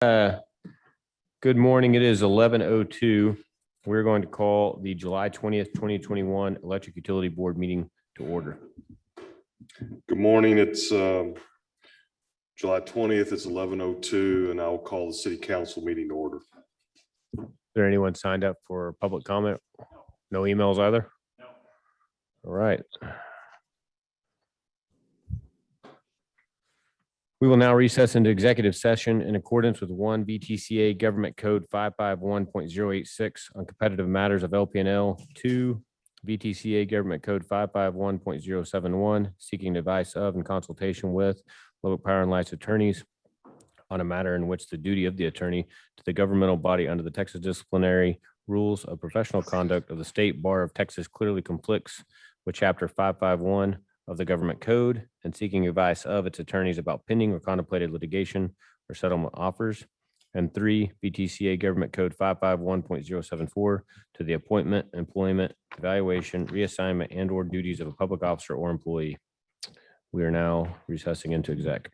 Good morning. It is 11:02. We're going to call the July 20th, 2021 Electric Utility Board meeting to order. Good morning. It's July 20th. It's 11:02, and I will call the city council meeting to order. Is there anyone signed up for public comment? No emails either? No. All right. We will now recess into executive session in accordance with 1 VTCA Government Code 551.086 on competitive matters of LPNL, 2 VTCA Government Code 551.071 seeking advice of and consultation with Lubbock Power and Light's attorneys on a matter in which the duty of the attorney to the governmental body under the Texas disciplinary rules of professional conduct of the State Bar of Texas clearly conflicts with Chapter 551 of the Government Code and seeking advice of its attorneys about pending or contemplated litigation or settlement offers. And 3 VTCA Government Code 551.074 to the appointment, employment, evaluation, reassignment, and or duties of a public officer or employee. We are now recessing into exec.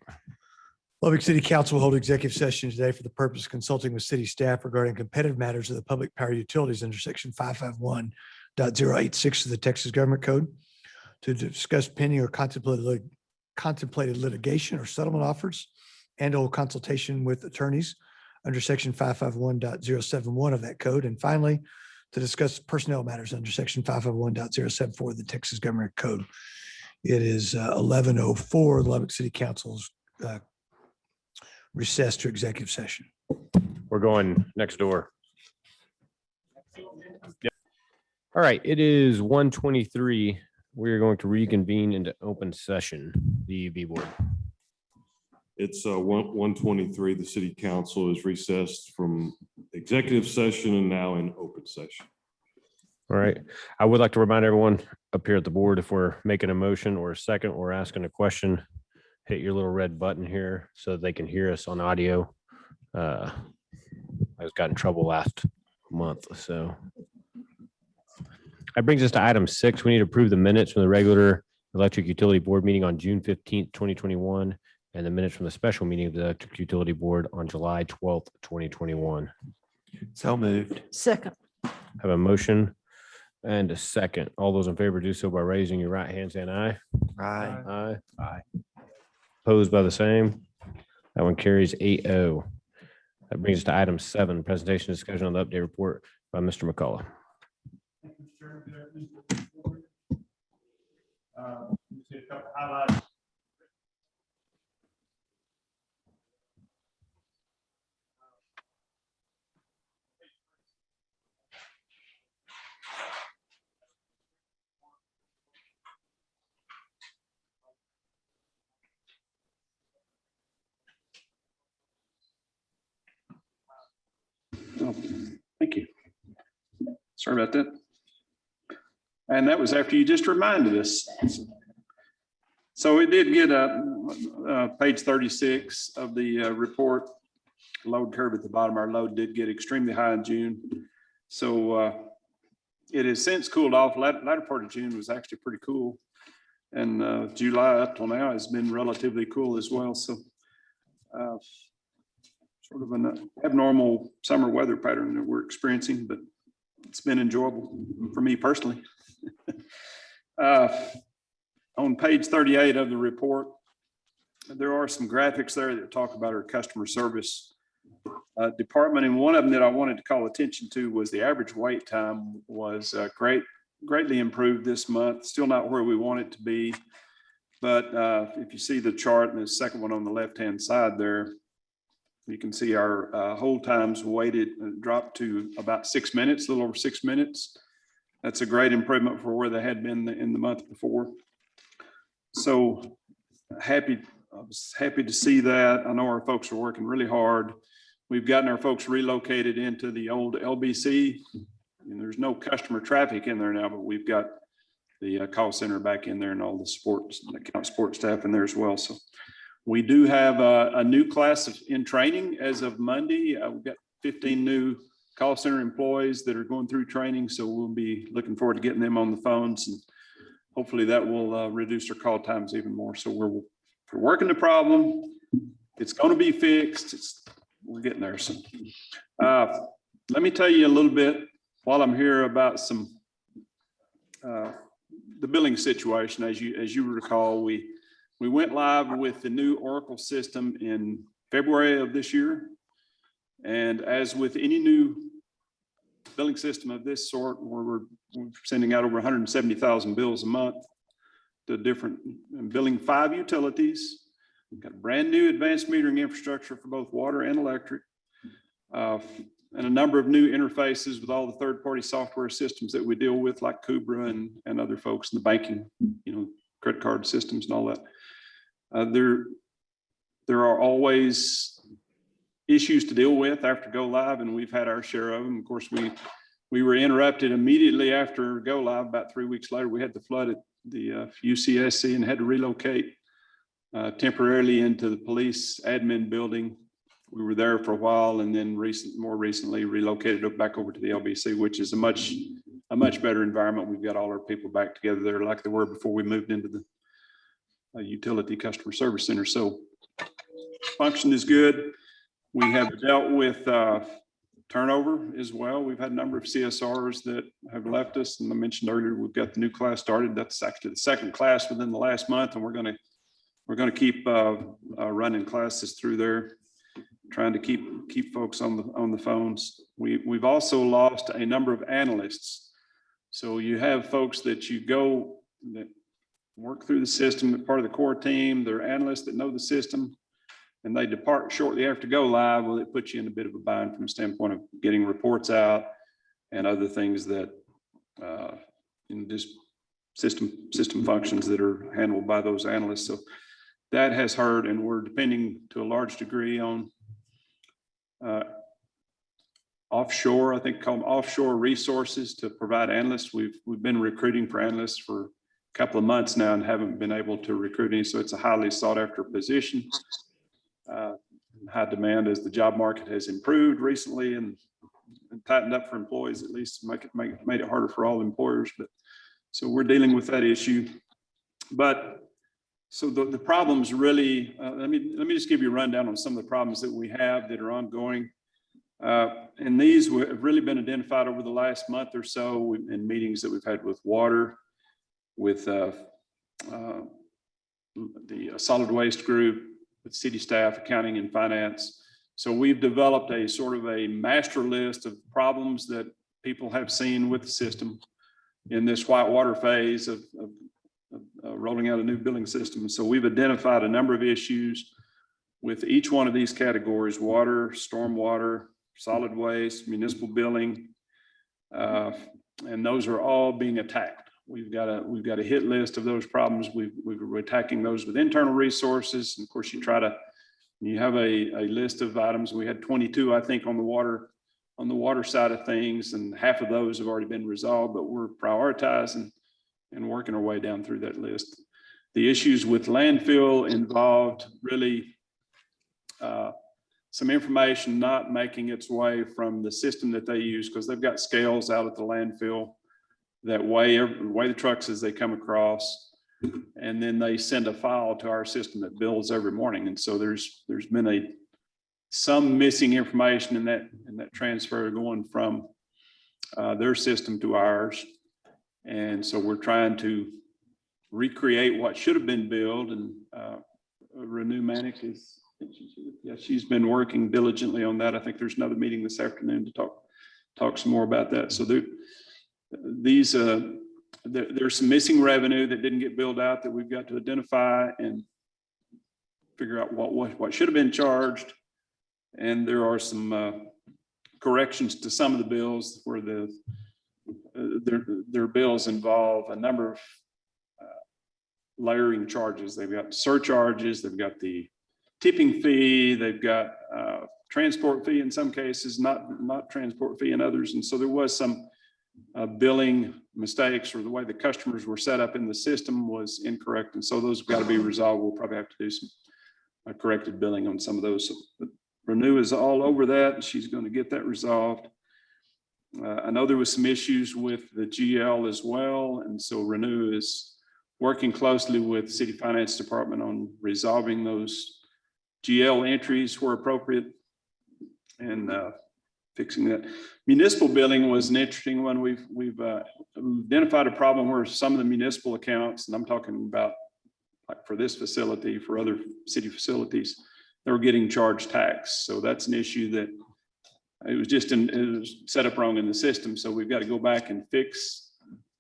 Lubbock City Council will hold executive session today for the purpose of consulting with city staff regarding competitive matters of the public power utilities under section 551.086 of the Texas Government Code to discuss pending or contemplated litigation or settlement offers and or consultation with attorneys under section 551.071 of that code. And finally, to discuss personnel matters under section 551.074 of the Texas Government Code. It is 11:04. The Lubbock City Council's recess to executive session. We're going next door. Yep. All right, it is 1:23. We are going to reconvene into open session, the UB board. It's 1:23. The city council is recessed from executive session and now in open session. All right. I would like to remind everyone up here at the board, if we're making a motion or a second or asking a question, hit your little red button here so that they can hear us on audio. I got in trouble last month, so. That brings us to item 6. We need to approve the minutes from the regular Electric Utility Board meeting on June 15th, 2021, and the minutes from the special meeting of the Electric Utility Board on July 12th, 2021. So moved. Second. Have a motion and a second. All those in favor do so by raising your right hand saying aye. Aye. Aye. Aye. Opposed by the same. That one carries 8-0. That brings us to item 7, presentation discussion on the update report by Mr. McCullough. See a couple highlights. Oh, thank you. Sorry about that. And that was after you just reminded us. So we did get page 36 of the report. Load curve at the bottom. Our load did get extremely high in June. So it has since cooled off. Latter part of June was actually pretty cool. And July up till now has been relatively cool as well. So sort of an abnormal summer weather pattern that we're experiencing, but it's been enjoyable for me personally. On page 38 of the report, there are some graphics there that talk about our customer service department. And one of them that I wanted to call attention to was the average wait time was greatly improved this month. Still not where we want it to be. But if you see the chart and the second one on the left-hand side there, you can see our hold times waited dropped to about 6 minutes, a little over 6 minutes. That's a great improvement for where they had been in the month before. So I was happy to see that. I know our folks are working really hard. We've gotten our folks relocated into the old LBC, and there's no customer traffic in there now, but we've got the call center back in there and all the account support staff in there as well. So we do have a new class in training as of Monday. We've got 15 new call center employees that are going through training. So we'll be looking forward to getting them on the phones, and hopefully that will reduce their call times even more. So we're working the problem. It's going to be fixed. we're getting there. So, let me tell you a little bit while I'm here about some, the billing situation. As you recall, we went live with the new Oracle system in February of this year. And as with any new billing system of this sort, where we're sending out over 170,000 bills a month to different billing 5 utilities. We've got a brand new advanced metering infrastructure for both water and electric, and a number of new interfaces with all the third-party software systems that we deal with, like Kubra and other folks in the banking, credit card systems and all that. There are always issues to deal with after go live, and we've had our share of them. Of course, we were interrupted immediately after go live. About 3 weeks later, we had the flood at the UCSC and had to relocate temporarily into the police admin building. We were there for a while, and then more recently relocated back over to the LBC, which is a much better environment. We've got all our people back together there like they were before we moved into the utility customer service center. So function is good. We have dealt with turnover as well. We've had a number of CSRs that have left us, and I mentioned earlier we've got the new class started. That's actually the second class within the last month, and we're going to keep running classes through there, trying to keep folks on the phones. We've also lost a number of analysts. So you have folks that work through the system, they're part of the core team, they're analysts that know the system, and they depart shortly after go live. Well, it puts you in a bit of a bind from a standpoint of getting reports out and other things that just system functions that are handled by those analysts. So that has hurt, and we're depending to a large degree on offshore, I think called offshore resources to provide analysts. We've been recruiting for analysts for a couple of months now and haven't been able to recruit any. So it's a highly sought after position. High demand as the job market has improved recently and tightened up for employees, at least made it harder for all employers. But so we're dealing with that issue. But so the problems really, let me just give you a rundown on some of the problems that we have that are ongoing. And these have really been identified over the last month or so in meetings that we've had with water, with the solid waste group, with city staff, accounting and finance. So we've developed a sort of a master list of problems that people have seen with the system in this white water phase of rolling out a new billing system. So we've identified a number of issues with each one of these categories: water, stormwater, solid waste, municipal billing, and those are all being attacked. We've got a hit list of those problems. We're attacking those with internal resources. And of course, you have a list of items. We had 22, I think, on the water side of things, and half of those have already been resolved, but we're prioritizing and working our way down through that list. The issues with landfill involved really some information not making its way from the system that they use, because they've got scales out at the landfill that weigh the trucks as they come across, and then they send a file to our system that bills every morning. And so there's been some missing information in that transfer going from their system to ours. And so we're trying to recreate what should have been billed. And Renew Manick she's been working diligently on that. I think there's another meeting this afternoon to talk some more about that. So there's some missing revenue that didn't get billed out that we've got to identify and figure out what should have been charged. And there are some corrections to some of the bills where their bills involve a number of layering charges. They've got surcharges, they've got the tipping fee, they've got transport fee in some cases, not transport fee in others. And so there was some billing mistakes, or the way the customers were set up in the system was incorrect. And so those have got to be resolved. We'll probably have to do some corrected billing on some of those. So Renew is all over that, and she's going to get that resolved. I know there was some issues with the GL as well. And so Renew is working closely with the City Finance Department on resolving those GL entries where appropriate. and fixing that. Municipal billing was an interesting one. We've identified a problem where some of the municipal accounts, and I'm talking about like for this facility, for other city facilities, they were getting charged tax. So that's an issue that it was set up wrong in the system. So we've got to go back and fix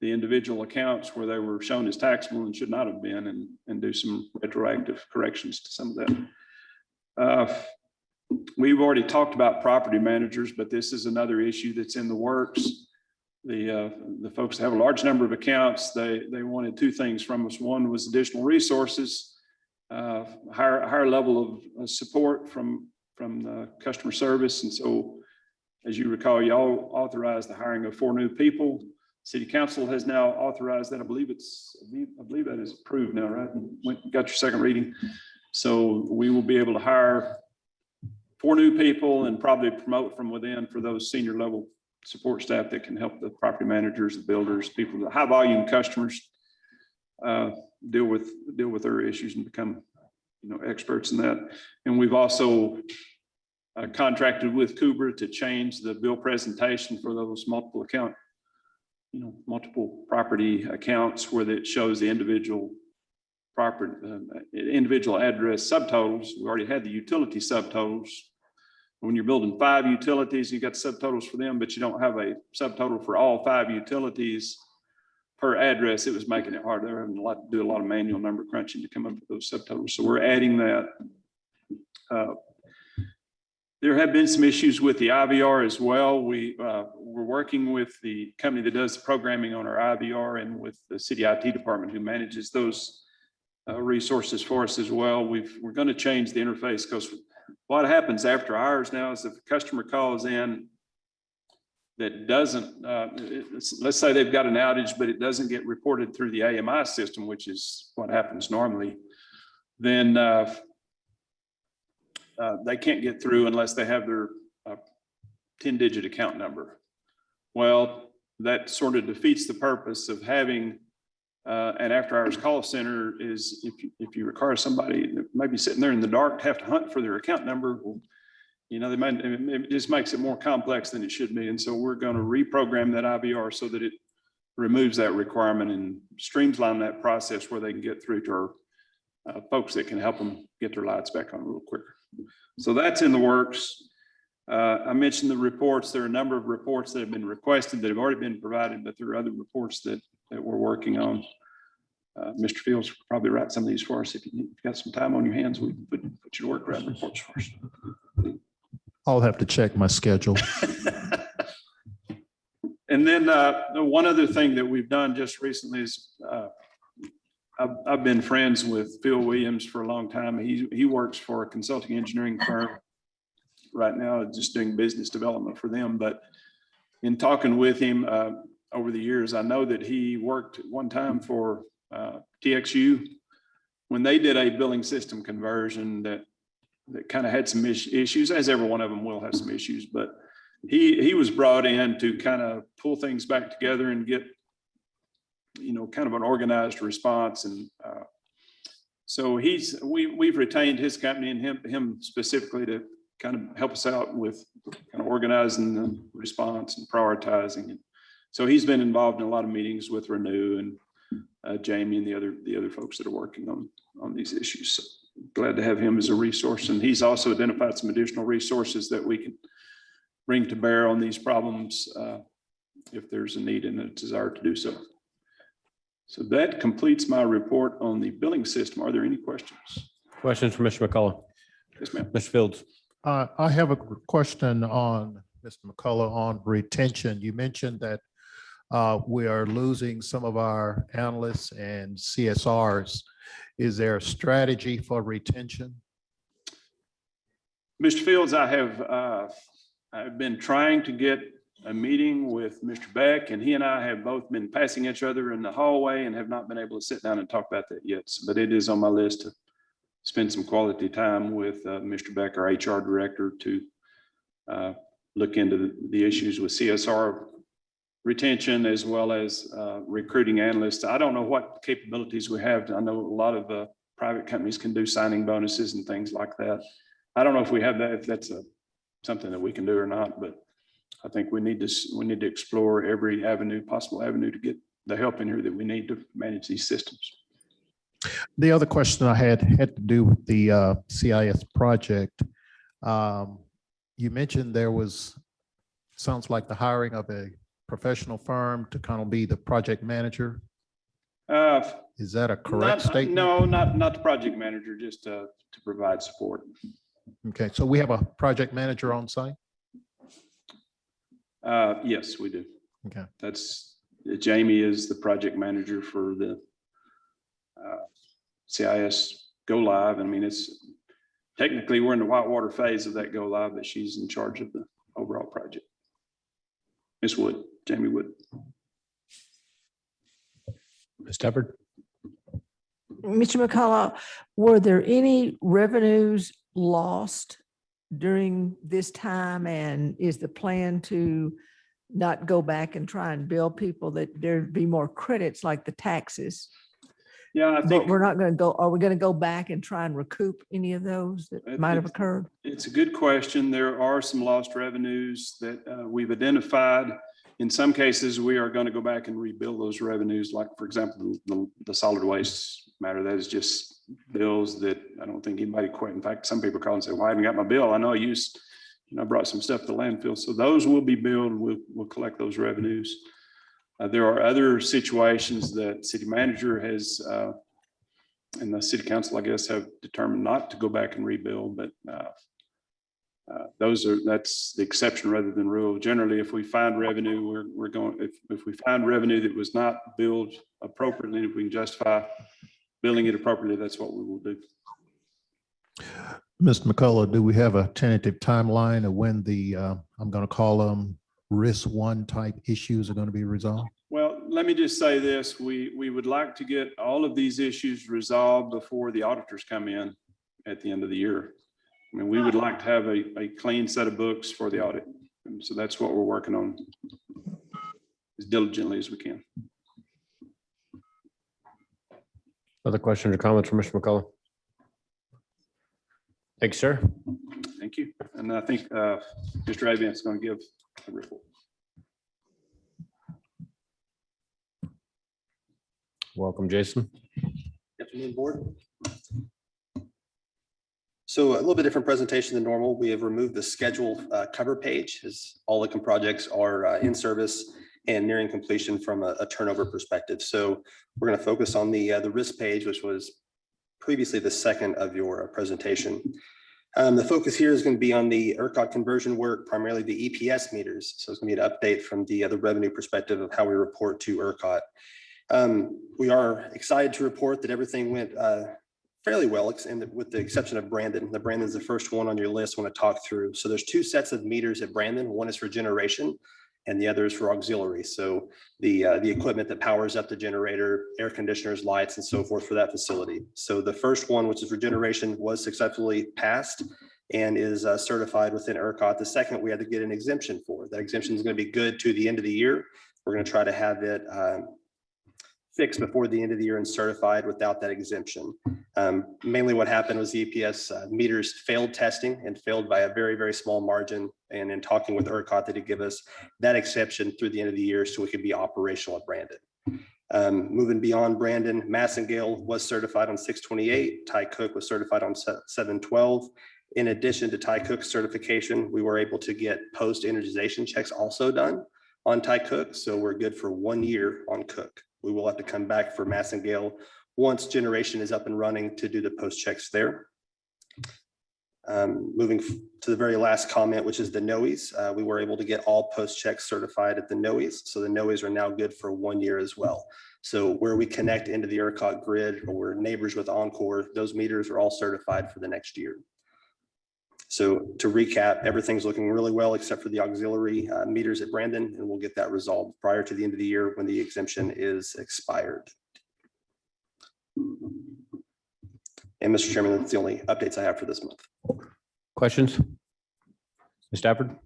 the individual accounts where they were shown as taxable and should not have been, and do some retroactive corrections to some of that. We've already talked about property managers, but this is another issue that's in the works. The folks that have a large number of accounts, they wanted two things from us. One was additional resources, higher level of support from the customer service. And so, as you recall, y'all authorized the hiring of 4 new people. City Council has now authorized that. I believe that is approved now, right? Got your second reading. So we will be able to hire 4 new people and probably promote from within for those senior level support staff that can help the property managers, the builders, people, the high volume customers deal with their issues and become, experts in that. And we've also contracted with Kubra to change the bill presentation for those multiple property accounts where it shows the individual property, individual address subtotals. We already had the utility subtotals. When you're building 5 utilities, you got subtotals for them, but you don't have a subtotal for all 5 utilities per address. It was making it hard. They were having to do a lot of manual number crunching to come up with those subtotals. So we're adding that. There have been some issues with the IVR as well. We're working with the company that does the programming on our IVR and with the city IT department who manages those resources for us as well. We're going to change the interface, because what happens after hours now is if a customer calls in that doesn't, let's say they've got an outage, but it doesn't get reported through the AMI system, which is what happens normally, then they can't get through unless they have their 10-digit account number. Well, that sort of defeats the purpose of having an after-hours call center. Is if you require somebody that might be sitting there in the dark to have to hunt for their account number, well, it just makes it more complex than it should be. And so we're going to reprogram that IVR so that it removes that requirement and streamline that process where they can get through to our folks that can help them get their lights back on a little quicker. So that's in the works. I mentioned the reports. There are a number of reports that have been requested that have already been provided, but there are other reports that we're working on. Mr. Fields will probably write some of these for us. If you've got some time on your hands, we can put you to work writing reports for us. I'll have to check my schedule. And then one other thing that we've done just recently is I've been friends with Phil Williams for a long time. He works for a consulting engineering firm right now, just doing business development for them. But in talking with him over the years, I know that he worked one time for TXU when they did a billing system conversion that kind of had some issues, as every one of them will have some issues. But he was brought in to kind of pull things back together and get kind of an organized response. And so we've retained his company and him specifically to kind of help us out with kind of organizing the response and prioritizing. And so he's been involved in a lot of meetings with Renew and Jamie and the other folks that are working on these issues. So glad to have him as a resource. And he's also identified some additional resources that we can bring to bear on these problems if there's a need and a desire to do so. So that completes my report on the billing system. Are there any questions? Questions for Mr. McCullough? Yes, ma'am. Mr. Fields? I have a question on Mr. McCullough on retention. You mentioned that we are losing some of our analysts and CSRs. Is there a strategy for retention? Mr. Fields, I've been trying to get a meeting with Mr. Beck, and he and I have both been passing each other in the hallway and have not been able to sit down and talk about that yet. But it is on my list to spend some quality time with Mr. Beck, our HR director, to look into the issues with CSR retention as well as recruiting analysts. I don't know what capabilities we have. I know a lot of private companies can do signing bonuses and things like that. I don't know if we have that, if that's something that we can do or not, but I think we need to explore every possible avenue to get the help in here that we need to manage these systems. The other question I had to do with the CIS project. You mentioned there was, sounds like the hiring of a professional firm to kind of be the project manager. Is that a correct statement? No, not the project manager, just to provide support. Okay, so we have a project manager on site? Yes, we do. Okay. That's, Jamie is the project manager for the CIS go live. I mean, it's technically we're in the whitewater phase of that go live, but she's in charge of the overall project. Ms. Wood, Jamie Wood. Ms. Shepherd? Mr. McCullough, were there any revenues lost during this time? And is the plan to not go back and try and bill people that there'd be more credits like the taxes? Yeah, I But think we're not going to go, are we going to go back and try and recoup any of those that might have occurred? it's a good question. There are some lost revenues that we've identified. In some cases, we are going to go back and rebuild those revenues. Like, for example, the solid waste matter, that is just bills that I don't think anybody quit. In fact, some people call and say, well, I haven't got my bill. I know I used, I brought some stuff to the landfill. So those will be billed. We'll collect those revenues. There are other situations that city manager has, and the city council, I guess, have determined not to go back and rebuild, but that's the exception rather than rule. Generally, if we find revenue, we're going, if we find revenue that was not billed appropriately, if we can justify billing it appropriately, that's what we will do. Mr. McCullough, do we have a tentative timeline of when the, I'm going to call them risk one type issues are going to be resolved? Well, let me just say this. We would like to get all of these issues resolved before the auditors come in at the end of the year. I mean, we would like to have a clean set of books for the audit. And so that's what we're working on as diligently as we can. Other questions or comments from Mr. McCullough? Thank you, sir. Thank you. And I think Mr. Avian is going to give a report. Welcome, Jason. Afternoon, board. So a little bit different presentation than normal. We have removed the schedule cover page as all Lickum projects are in service and nearing completion from a turnover perspective. So we're going to focus on the risk page, which was previously the second of your presentation. The focus here is going to be on the ERCOT conversion work, primarily the EPS meters. So it's going to be an update from the revenue perspective of how we report to ERCOT. We are excited to report that everything went fairly well, with the exception of Brandon. Brandon's the first one on your list I want to talk through. So there's two sets of meters at Brandon. One is for generation and the other is for auxiliary. So the equipment that powers up the generator, air conditioners, lights, and so forth for that facility. So the first one, which is for generation, was successfully passed and is certified within ERCOT. The second, we had to get an exemption for. That exemption is going to be good to the end of the year. We're going to try to have it fixed before the end of the year and certified without that exemption. Mainly what happened was the EPS meters failed testing and failed by a very, very small margin. And in talking with ERCOT, they did give us that exception through the end of the year so we could be operational at Brandon. Moving beyond Brandon, Massengale was certified on 6/28. Ty Cook was certified on 7/12. In addition to Ty Cook's certification, we were able to get post-energization checks also done on Ty Cook. So we're good for 1 year on Cook. We will have to come back for Massengale once generation is up and running to do the post checks there. Moving to the very last comment, which is the NOEs. We were able to get all post checks certified at the NOEs. So the NOEs are now good for 1 year as well. So where we connect into the ERCOT grid or we're neighbors with Encore, those meters are all certified for the next year. So to recap, everything's looking really well except for the auxiliary meters at Brandon, and we'll get that resolved prior to the end of the year when the exemption is expired. And Mr. Chairman, that's the only updates I have for this month. Questions? Ms. Stafford?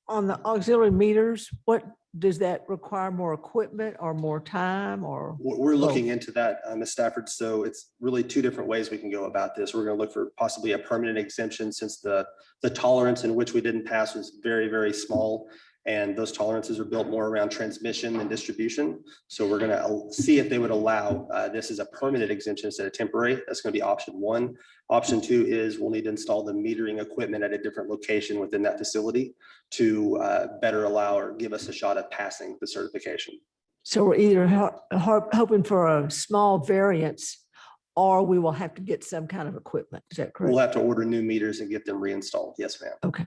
On the auxiliary meters, what, does that require more equipment or more time or? We're looking into that, Ms. Stafford. So it's really two different ways we can go about this. We're going to look for possibly a permanent exemption since the tolerance in which we didn't pass was very, very small. And those tolerances are built more around transmission and distribution. So we're going to see if they would allow this as a permanent exemption instead of temporary. That's going to be option one. Option two is we'll need to install the metering equipment at a different location within that facility to better allow or give us a shot at passing the certification. So we're either hoping for a small variance or we will have to get some kind of equipment. Is that correct? We'll have to order new meters and get them reinstalled. Yes, ma'am. Okay.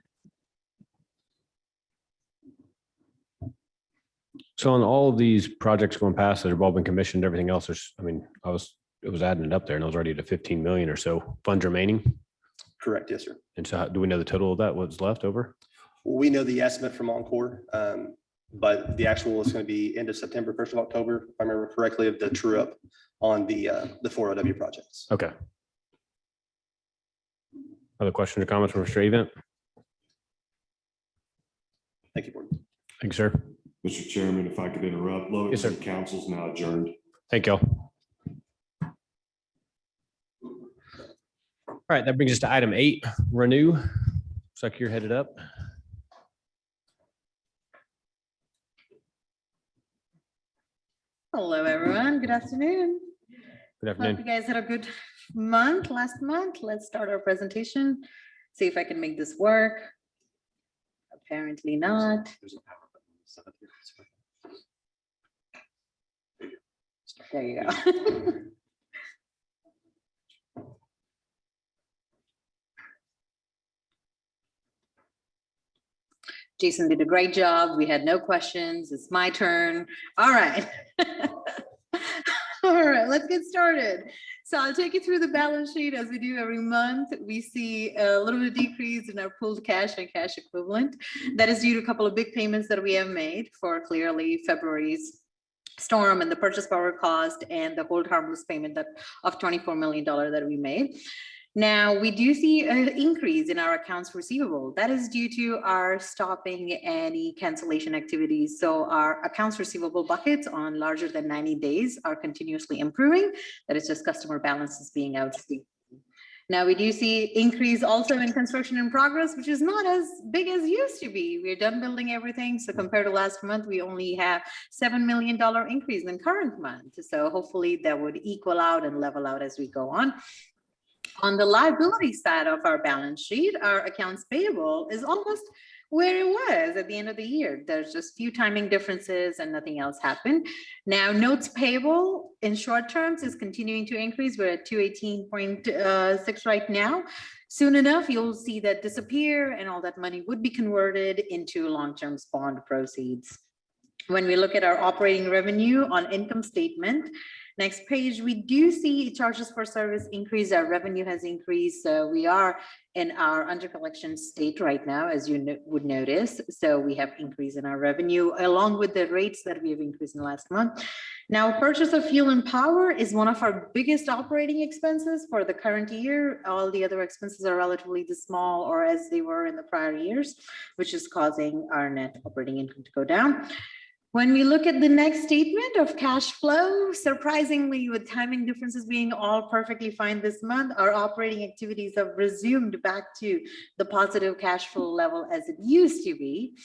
So on all of these projects going past that have all been commissioned, everything else, there's, I mean, it was adding it up there and I was already at 15 million or so funds remaining. Correct. Yes, sir. And so do we know the total of that, what's left over? We know the estimate from Encore, but the actual is going to be end of September, 1st of October, if I remember correctly, of the true up on the 4OW projects. Okay. Other questions or comments from Mr. Event? Thank you, Board. Thank you, sir. Mr. Chairman, if I could interrupt, Lubbock Yes, sir. City Council is now adjourned. Thank y'all. All right, that brings us to item 8, renew. Looks like you're headed up. Hello, everyone. Good afternoon. Good Hope you afternoon. guys had a good month last month. Let's start our presentation. See if I can make this work. Apparently not. There you go. Jason did a great job. We had no questions. It's my turn. All right. All right, let's get started. So I'll take you through the balance sheet as we do every month. We see a little bit of decrease in our pooled cash and cash equivalent. That is due to a couple of big payments that we have made for clearly February's storm and the purchase power cost and the hold harmless payment of $24 million that we made. Now, we do see an increase in our accounts receivable. That is due to our stopping any cancellation activities. So our accounts receivable buckets on larger than 90 days are continuously improving. That is just customer balances being outstanding. Now, we do see increase also in construction in progress, which is not as big as used to be. We're done building everything. So compared to last month, we only have $7 million increase in current month. So hopefully that would equal out and level out as we go on. On the liability side of our balance sheet, our accounts payable is almost where it was at the end of the year. There's just few timing differences and nothing else happened. Now, notes payable in short terms is continuing to increase. We're at 218.6 right now. Soon enough, you'll see that disappear and all that money would be converted into long-term bond proceeds. When we look at our operating revenue on income statement, next page, we do see charges for service increase. Our revenue has increased. So we are in our under collection state right now, as you would notice. So we have increase in our revenue along with the rates that we have increased in the last month. Now, purchase of fuel and power is one of our biggest operating expenses for the current year. All the other expenses are relatively small or as they were in the prior years, which is causing our net operating income to go down. When we look at the next statement of cash flow, surprisingly, with timing differences being all perfectly fine this month, our operating activities have resumed back to the positive cash flow level as it used to be.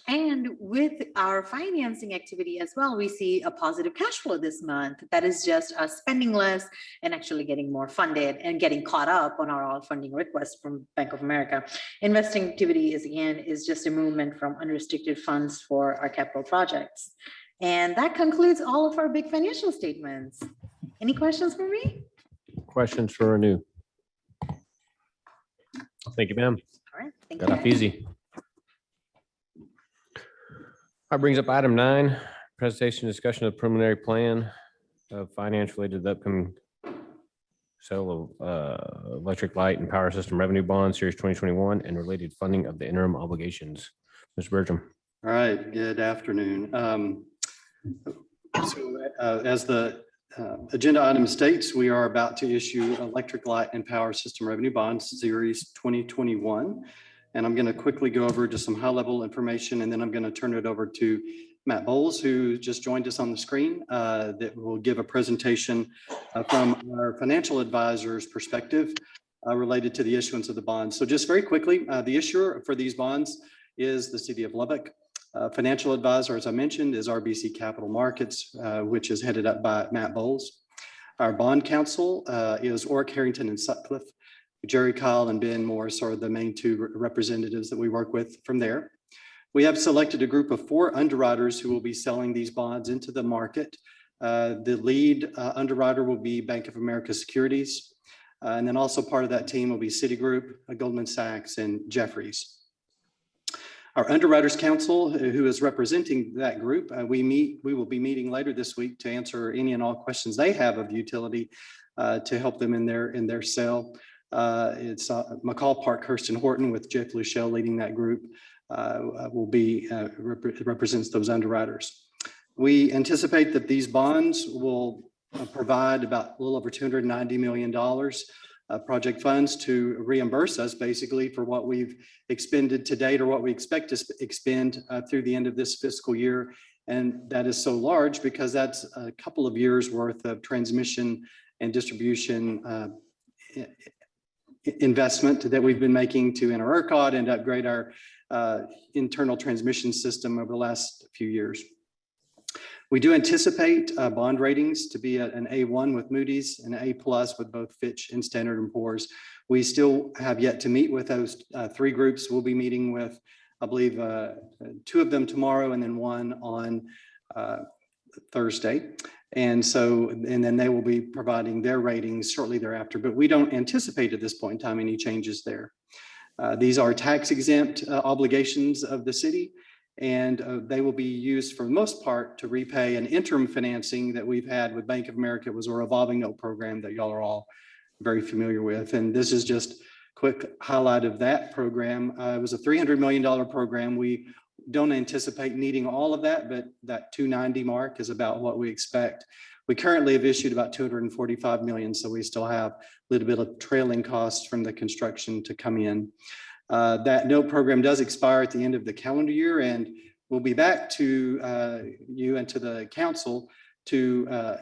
And with our financing activity as well, we see a positive cash flow this month. That is just us spending less and actually getting more funded and getting caught up on our all funding requests from Bank of America. Investing activity is just a movement from unrestricted funds for our capital projects. And that concludes all of our big financial statements. Any questions for me? Questions for renew? Thank you, ma'am. All right, thank Got you. off easy. That brings up item 9, presentation discussion of preliminary plan of finance related to the upcoming sale of electric light and power system revenue bonds, series 2021, and related funding of the interim obligations. Mr. Bertram. All right, good afternoon. As the agenda item states, we are about to issue electric light and power system revenue bonds, series 2021. And I'm going to quickly go over just some high-level information, and then I'm going to turn it over to Matt Bowles, who just joined us on the screen, that will give a presentation from our financial advisor's perspective related to the issuance of the bonds. So just very quickly, the issuer for these bonds is the City of Lubbock. Financial advisor, as I mentioned, is RBC Capital Markets, which is headed up by Matt Bowles. Our bond counsel is Orrick Harrington and Sutcliffe. Jerry Kyle and Ben Morris are the main two representatives that we work with from there. We have selected a group of 4 underwriters who will be selling these bonds into the market. The lead underwriter will be Bank of America Securities. And then also part of that team will be Citigroup, Goldman Sachs, and Jefferies. Our Underwriters Council, who is representing that group, we will be meeting later this week to answer any and all questions they have of the utility to help them in their sale. It's McCall Parkhurst and Horton with Jeff Luschel leading that group will be represents those underwriters. We anticipate that these bonds will provide about a little over $290 million project funds to reimburse us basically for what we've expended to date or what we expect to expend through the end of this fiscal year. And that is so large because that's a couple of years worth of transmission and distribution investment that we've been making to enter ERCOT and upgrade our internal transmission system over the last few years. We do anticipate bond ratings to be at an A1 with Moody's and an A+ with both Fitch and Standard & Poor's. We still have yet to meet with those 3 groups. We'll be meeting with, I believe, 2 of them tomorrow and then 1 on Thursday. And then they will be providing their ratings shortly thereafter, but we don't anticipate at this point in time any changes there. These are tax exempt obligations of the city, and they will be used for the most part to repay an interim financing that we've had with Bank of America. It was a revolving note program that y'all are all very familiar with. And this is just a quick highlight of that program. It was a $300 million program. We don't anticipate needing all of that, but that 290 mark is about what we expect. We currently have issued about 245 million, so we still have a little bit of trailing costs from the construction to come in. That note program does expire at the end of the calendar year, and we'll be back to you and to the council to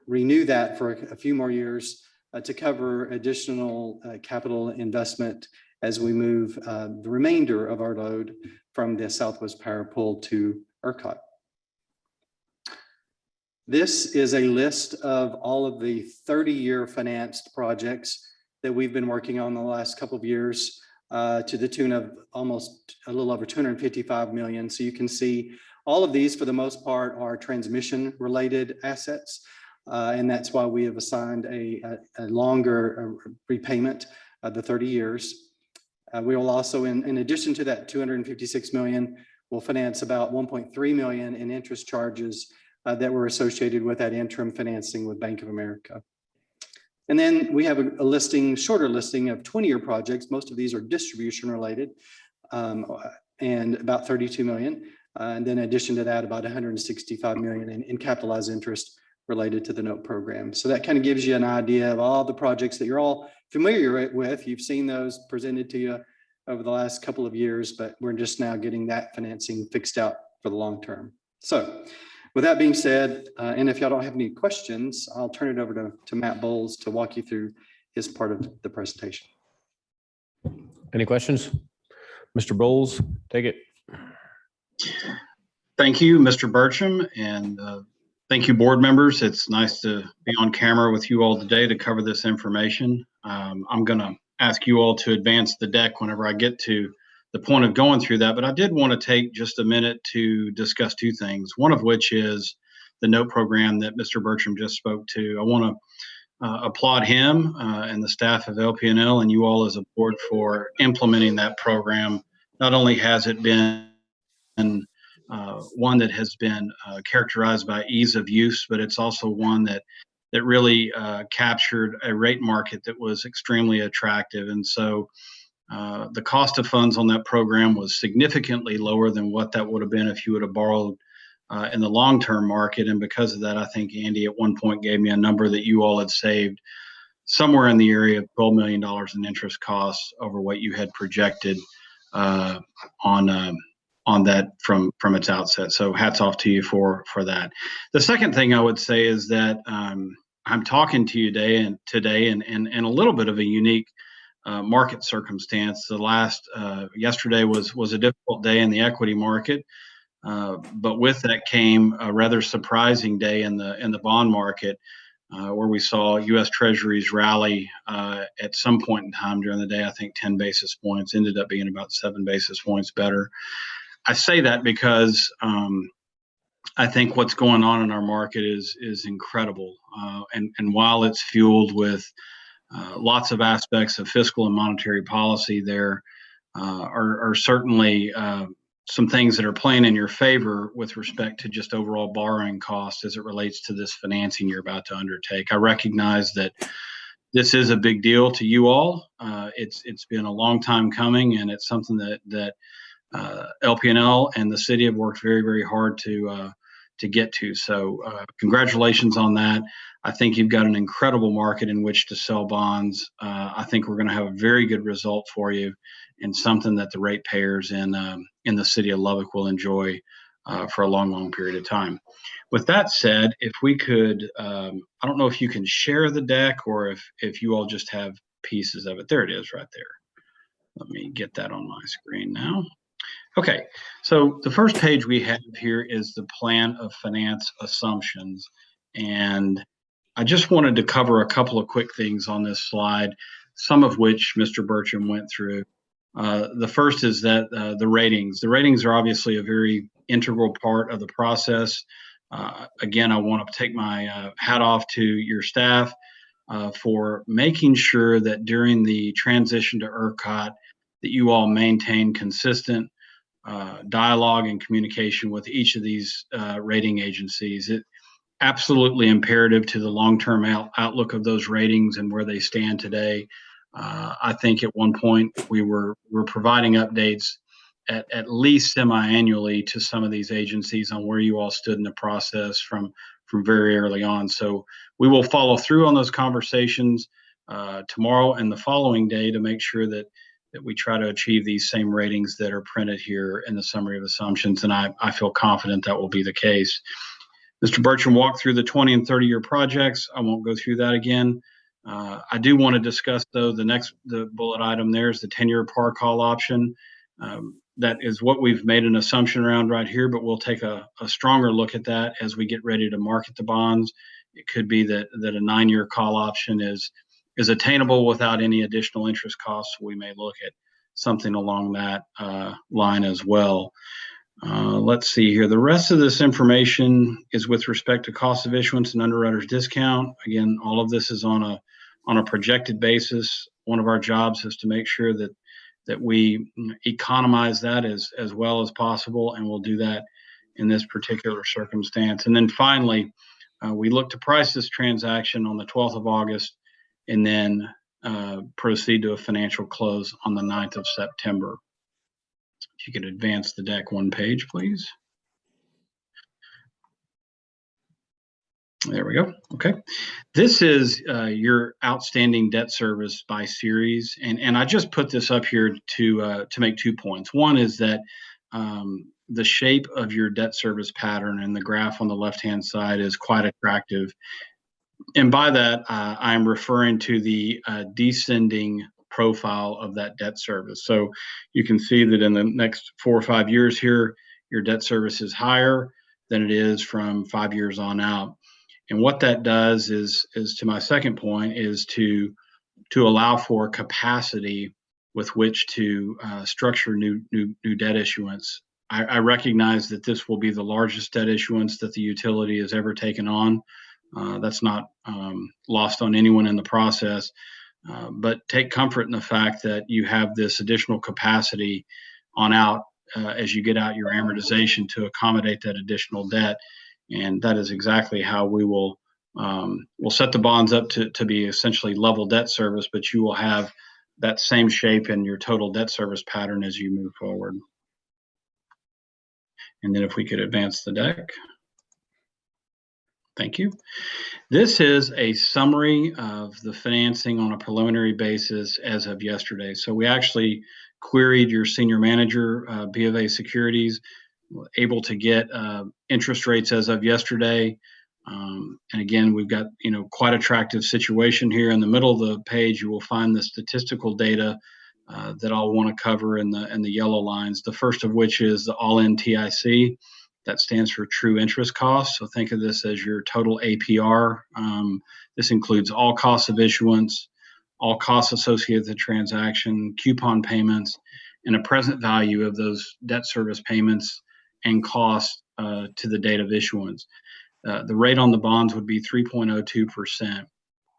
renew that for a few more years to cover additional capital investment as we move the remainder of our load from the Southwest Power Pool to ERCOT. This is a list of all of the 30-year financed projects that we've been working on the last couple of years to the tune of almost a little over 255 million. So you can see all of these for the most part are transmission related assets. And that's why we have assigned a longer repayment of the 30 years. We will also, in addition to that 256 million, will finance about 1.3 million in interest charges that were associated with that interim financing with Bank of America. And then we have a listing, shorter listing of 20-year projects. Most of these are distribution related and about 32 million. And then in addition to that, about 165 million in capitalized interest related to the note program. So that kind of gives you an idea of all the projects that you're all familiar with. You've seen those presented to you over the last couple of years, but we're just now getting that financing fixed out for the long term. So with that being said, and if y'all don't have any questions, I'll turn it over to Matt Bowles to walk you through his part of the presentation. Any questions? Mr. Bowles, take it. Thank you, Mr. Bertram, and thank you, board members. It's nice to be on camera with you all today to cover this information. I'm going to ask you all to advance the deck whenever I get to the point of going through that, but I did want to take just a minute to discuss 2 things, one of which is the note program that Mr. Bertram just spoke to. I want to applaud him and the staff of LP&L and you all as a board for implementing that program. Not only has it been one that has been characterized by ease of use, but it's also one that really captured a rate market that was extremely attractive. And so the cost of funds on that program was significantly lower than what that would have been if you would have borrowed in the long-term market. And because of that, I think Andy at one point gave me a number that you all had saved somewhere in the area of $12 million in interest costs over what you had projected on that from its outset. So hats off to you for that. The second thing I would say is that I'm talking to you today and a little bit of a unique market circumstance. Yesterday was a difficult day in the equity market. But with that came a rather surprising day in the bond market, where we saw U.S. Treasuries rally at some point in time during the day. I think 10 basis points, ended up being about 7 basis points better. I say that because I think what's going on in our market is incredible. And while it's fueled with lots of aspects of fiscal and monetary policy, there are certainly some things that are playing in your favor with respect to just overall borrowing costs as it relates to this financing you're about to undertake. I recognize that this is a big deal to you all. It's been a long time coming, and it's something that LPNL and the city have worked very, very hard to get to. So congratulations on that. I think you've got an incredible market in which to sell bonds. I think we're going to have a very good result for you, and something that the ratepayers in the city of Lubbock will enjoy for a long, long period of time. With that said, if we could, I don't know if you can share the deck or if you all just have pieces of it. There it is right there. Let me get that on my screen now. Okay, so the first page we have here is the plan of finance assumptions. And I just wanted to cover a couple of quick things on this slide, some of which Mr. Bertram went through. The first is that the ratings. The ratings are obviously a very integral part of the process. Again, I want to take my hat off to your staff for making sure that during the transition to ERCOT, that you all maintain consistent dialogue and communication with each of these rating agencies. It absolutely imperative to the long-term outlook of those ratings and where they stand today. I think at one point we were providing updates at least semi-annually to some of these agencies on where you all stood in the process from very early on. So we will follow through on those conversations tomorrow and the following day to make sure that we try to achieve these same ratings that are printed here in the summary of assumptions. And I feel confident that will be the case. Mr. Bertram walked through the 20 and 30-year projects. I won't go through that again. I do want to discuss, though, the bullet item there is the 10-year par call option. That is what we've made an assumption around right here, but we'll take a stronger look at that as we get ready to market the bonds. It could be that a 9-year call option is attainable without any additional interest costs. We may look at something along that line as well. Let's see here. The rest of this information is with respect to cost of issuance and underwriter's discount. Again, all of this is on a projected basis. One of our jobs is to make sure that we economize that as well as possible, and we'll do that in this particular circumstance. And then finally, we look to price this transaction on the 12th of August and then proceed to a financial close on the 9th of September. If you could advance the deck one page, please. There we go. Okay. This is your outstanding debt service by series. And I just put this up here to make 2 points. One is that the shape of your debt service pattern and the graph on the left-hand side is quite attractive. And by that, I'm referring to the descending profile of that debt service. So you can see that in the next 4 or 5 years here, your debt service is higher than it is from 5 years on out. And what that does is to my second point, is to allow for capacity with which to structure new debt issuance. I recognize that this will be the largest debt issuance that the utility has ever taken on. That's not lost on anyone in the process. But take comfort in the fact that you have this additional capacity on out as you get out your amortization to accommodate that additional debt. And that is exactly how we will we'll set the bonds up to be essentially level debt service, but you will have that same shape in your total debt service pattern as you move forward. And then if we could advance the deck. Thank you. This is a summary of the financing on a preliminary basis as of yesterday. So we actually queried your senior manager, B of A Securities, able to get interest rates as of yesterday. And again, we've got, quite attractive situation here. In the middle of the page, you will find the statistical data that I'll want to cover in the yellow lines. The first of which is the all-in TIC. That stands for true interest costs. So think of this as your total APR. This includes all costs of issuance, all costs associated with the transaction, coupon payments, and a present value of those debt service payments and costs to the date of issuance. The rate on the bonds would be 3.02%.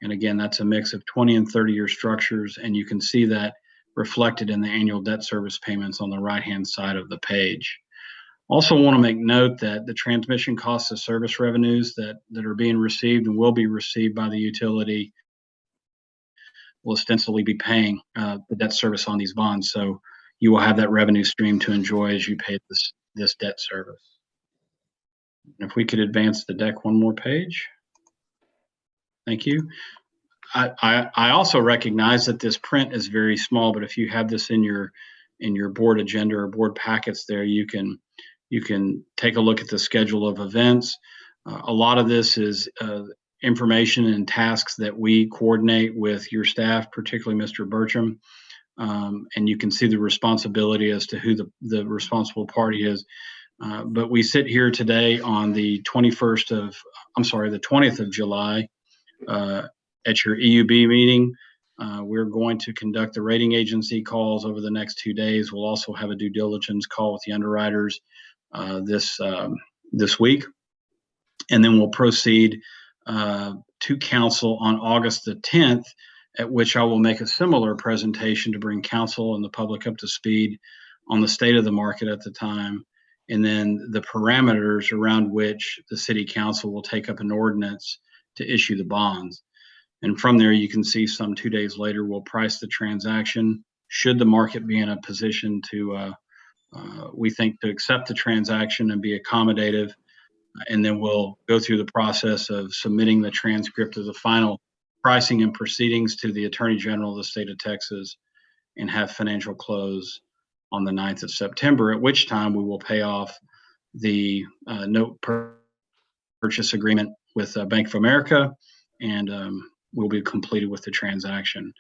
And again, that's a mix of 20 and 30-year structures. And you can see that reflected in the annual debt service payments on the right-hand side of the page. Also want to make note that the transmission costs of service revenues that are being received and will be received by the utility will ostensibly be paying the debt service on these bonds. So you will have that revenue stream to enjoy as you pay this debt service. If we could advance the deck one more page. Thank you. I also recognize that this print is very small, but if you have this in your board agenda or board packets there, you can take a look at the schedule of events. A lot of this is information and tasks that we coordinate with your staff, particularly Mr. Bertram. And you can see the responsibility as to who the responsible party is. But we sit here today on the 20th of July at your EUB meeting. We're going to conduct the rating agency calls over the next 2 days. We'll also have a due diligence call with the underwriters this week. And then we'll proceed to council on August the 10th, at which I will make a similar presentation to bring council and the public up to speed on the state of the market at the time, and then the parameters around which the city council will take up an ordinance to issue the bonds. And from there, you can see some 2 days later, we'll price the transaction. Should the market be in a position to, we think, to accept the transaction and be accommodative, and then we'll go through the process of submitting the transcript of the final pricing and proceedings to the Attorney General of the state of Texas and have financial close on the 9th of September, at which time we will pay off the note purchase agreement with Bank of America, and we'll be completed with the transaction.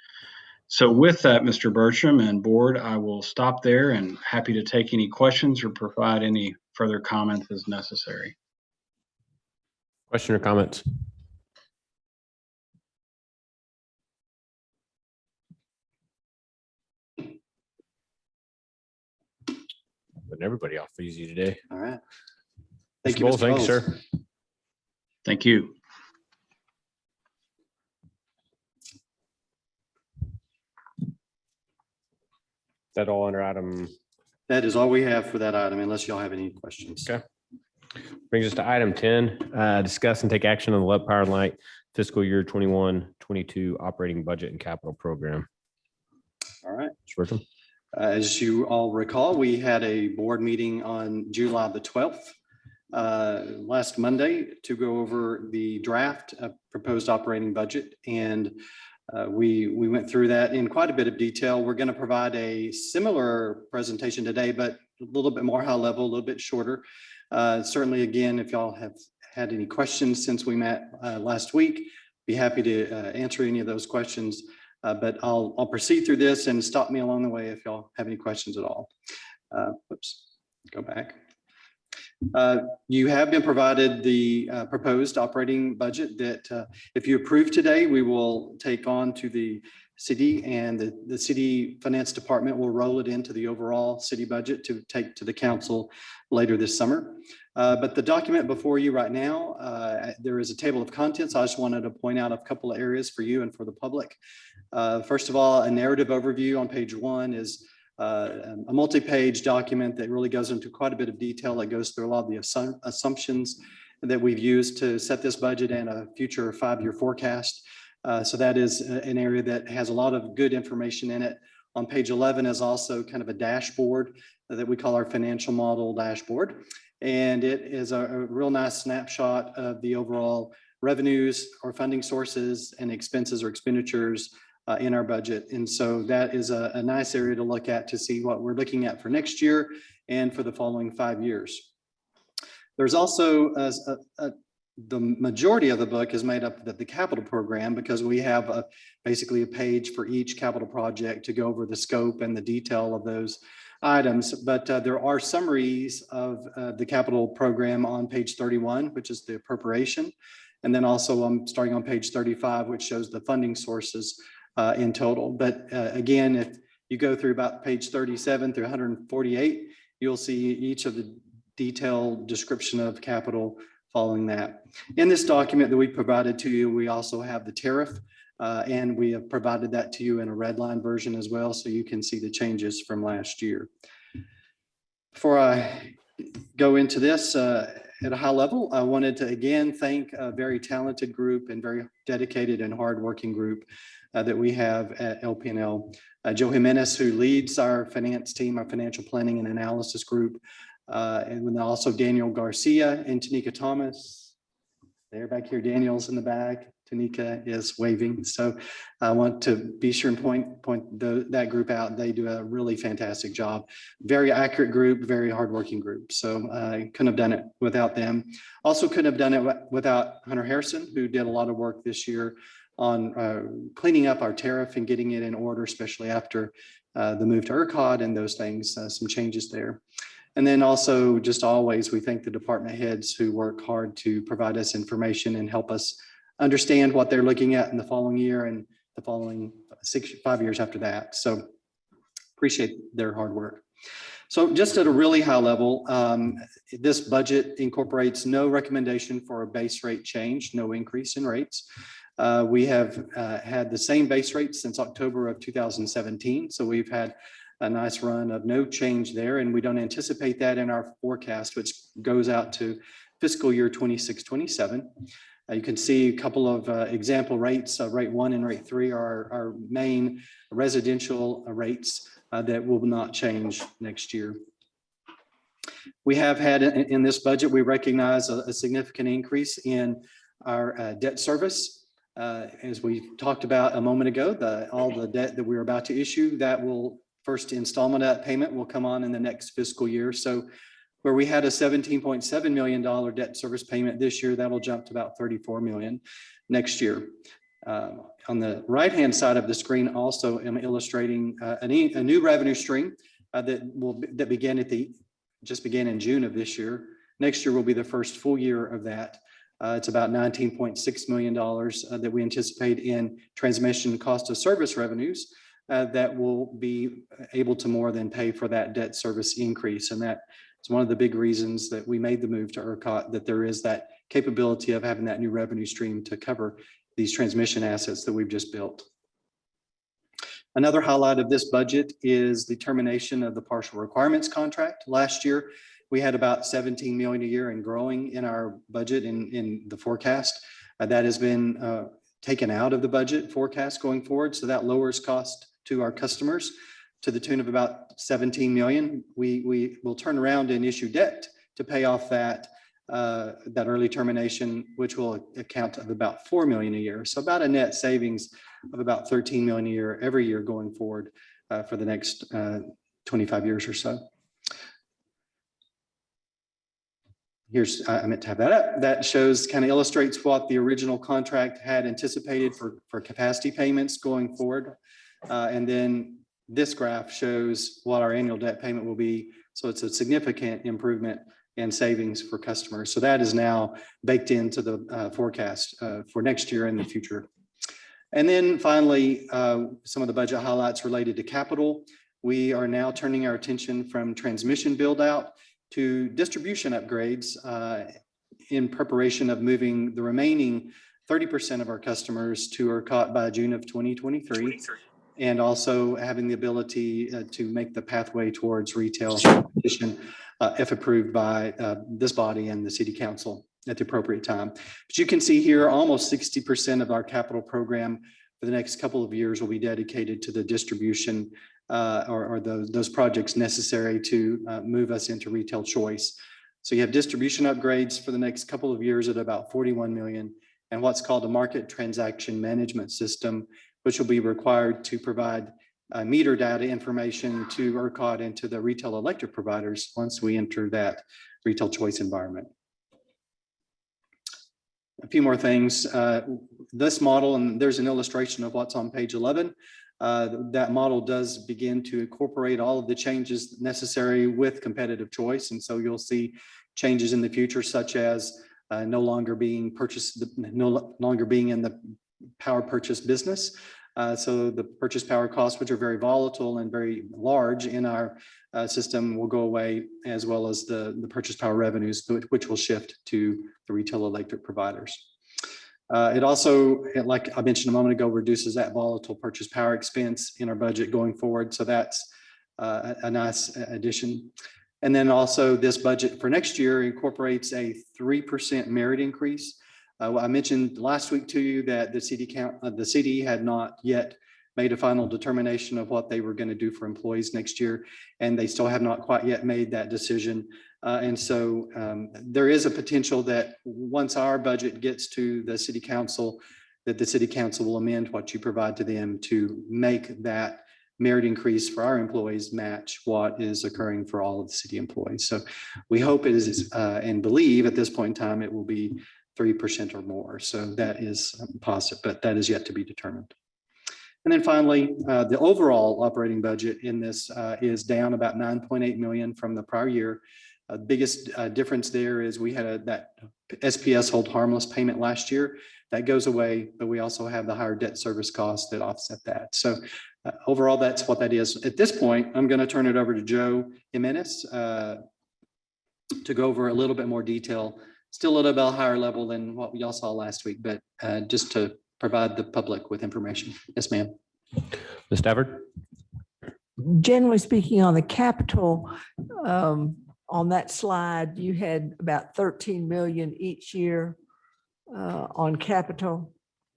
So with that, Mr. Bertram and board, I will stop there and happy to take any questions or provide any further comments as necessary. Question or comments? Putting everybody off easy today. All right. Mr. Bowles, thank you, sir. Thank you. Is that all under item? That is all we have for that item, unless y'all have any questions. Okay. Brings us to item 10, discuss and take action on the Lead Power and Light fiscal year 21-22 operating budget and capital program. All right. Mr. Bertram. As you all recall, we had a board meeting on July the 12th, last Monday, to go over the draft proposed operating budget. And we went through that in quite a bit of detail. We're going to provide a similar presentation today, but a little bit more high level, a little bit shorter. Certainly, again, if y'all have had any questions since we met last week, be happy to answer any of those questions. But I'll proceed through this and stop me along the way if y'all have any questions at all. Whoops, go back. You have been provided the proposed operating budget that if you approve today, we will take on to the city, and the city finance department will roll it into the overall city budget to take to the council later this summer. But the document before you right now, there is a table of contents. I just wanted to point out a couple of areas for you and for the public. First of all, a narrative overview on page 1 is a multi-page document that really goes into quite a bit of detail. That goes through a lot of the assumptions that we've used to set this budget and a future 5-year forecast. So that is an area that has a lot of good information in it. On page 11 is also kind of a dashboard that we call our financial model dashboard. And it is a real nice snapshot of the overall revenues or funding sources and expenses or expenditures in our budget. And so that is a nice area to look at to see what we're looking at for next year and for the following 5 years. There's also the majority of the book is made up of the capital program, because we have basically a page for each capital project to go over the scope and the detail of those items. But there are summaries of the capital program on page 31, which is the appropriation. And then also I'm starting on page 35, which shows the funding sources in total. But again, if you go through about page 37 through 148, you'll see each of the detailed description of capital following that. In this document that we provided to you, we also have the tariff, and we have provided that to you in a red line version as well, so you can see the changes from last year. Before I go into this at a high level, I wanted to again thank a very talented group and very dedicated and hardworking group that we have at LPNL. Joe Jimenez, who leads our finance team, our financial planning and analysis group, and then also Daniel Garcia and Tanika Thomas. They're back here. Daniel's in the back. Tanika is waving. So I want to be sure and point that group out. They do a really fantastic job. Very accurate group, very hardworking group. So I couldn't have done it without them. Also couldn't have done it without Hunter Harrison, who did a lot of work this year on cleaning up our tariff and getting it in order, especially after the move to ERCOT and those things, some changes there. And then also, just always, we thank the department heads who work hard to provide us information and help us understand what they're looking at in the following year and the following 5 years after that. So appreciate their hard work. So just at a really high level, this budget incorporates no recommendation for a base rate change, no increase in rates. We have had the same base rate since October of 2017. So we've had a nice run of no change there, and we don't anticipate that in our forecast, which goes out to fiscal year 26-27. You can see a couple of example rates. Rate 1 and rate 3 are our main residential rates that will not change next year. We have had in this budget, we recognize a significant increase in our debt service. As we talked about a moment ago, all the debt that we're about to issue, that will first installment of that payment will come on in the next fiscal year. So where we had a $17.7 million debt service payment this year, that'll jump to about $34 million next year. On the right-hand side of the screen, also am illustrating a new revenue stream that began in June of this year. Next year will be the first full year of that. It's about $19.6 million that we anticipate in transmission cost of service revenues that will be able to more than pay for that debt service increase. And that is one of the big reasons that we made the move to ERCOT, that there is that capability of having that new revenue stream to cover these transmission assets that we've just built. Another highlight of this budget is the termination of the partial requirements contract. Last year, we had about $17 million a year and growing in our budget in the forecast. That has been taken out of the budget forecast going forward. So that lowers cost to our customers to the tune of about $17 million. We will turn around and issue debt to pay off that early termination, which will account of about $4 million a year. So about a net savings of about $13 million a year every year going forward for the next 25 years or so. I meant to have that up. That shows, kind of illustrates what the original contract had anticipated for capacity payments going forward. And then this graph shows what our annual debt payment will be. So it's a significant improvement in savings for customers. So that is now baked into the forecast for next year and the future. And then finally, some of the budget highlights related to capital. We are now turning our attention from transmission build out to distribution upgrades in preparation of moving the remaining 30% of our customers to ERCOT by June of 2023. And also having the ability to make the pathway towards retail competition if approved by this body and the city council at the appropriate time. But you can see here, almost 60% of our capital program for the next couple of years will be dedicated to the distribution or those projects necessary to move us into retail choice. So you have distribution upgrades for the next couple of years at about $41 million, and what's called a market transaction management system, which will be required to provide meter data information to ERCOT and to the retail electric providers once we enter that retail choice environment. A few more things. This model, and there's an illustration of what's on page 11. That model does begin to incorporate all of the changes necessary with competitive choice. And so you'll see changes in the future, such as no longer being in the power purchase business. So the purchase power costs, which are very volatile and very large in our system, will go away, as well as the purchase power revenues, which will shift to the retail electric providers. It also, like I mentioned a moment ago, reduces that volatile purchase power expense in our budget going forward. So that's a nice addition. And then also this budget for next year incorporates a 3% merit increase. I mentioned last week to you that the city had not yet made a final determination of what they were going to do for employees next year, and they still have not quite yet made that decision. And so there is a potential that once our budget gets to the city council, that the city council will amend what you provide to them to make that merit increase for our employees match what is occurring for all of the city employees. So we hope it is and believe at this point in time it will be 3% or more. So that is positive, but that is yet to be determined. And then finally, the overall operating budget in this is down about 9.8 million from the prior year. The biggest difference there is we had that SPS hold harmless payment last year. That goes away, but we also have the higher debt service costs that offset that. So overall, that's what that is. At this point, I'm going to turn it over to Joe Jimenez to go over a little bit more detail. Still a little bit higher level than what we all saw last week, but just to provide the public with information. Yes, ma'am. Ms. Stafford? Generally speaking, on the capital, on that slide, you had about 13 million each year on capital.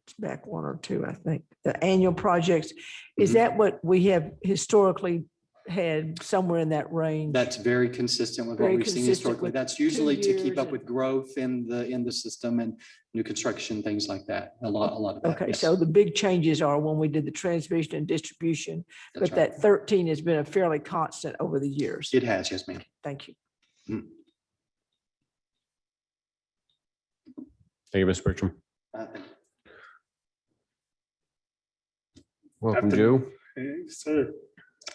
It's back one or two, I think. The annual projects. Is that what we have historically had, somewhere in that range? That's very consistent with what we've seen historically. That's usually to keep up with growth in the system and new construction, things like that. A lot of that. Okay, Yes. so the big changes are when we did the transmission and distribution, That's but right. that 13 has been a fairly constant over the years. It has, yes, ma'am. Thank you. Thank you, Ms. Bertram. Thank you. Welcome, Joe. Hey, sir.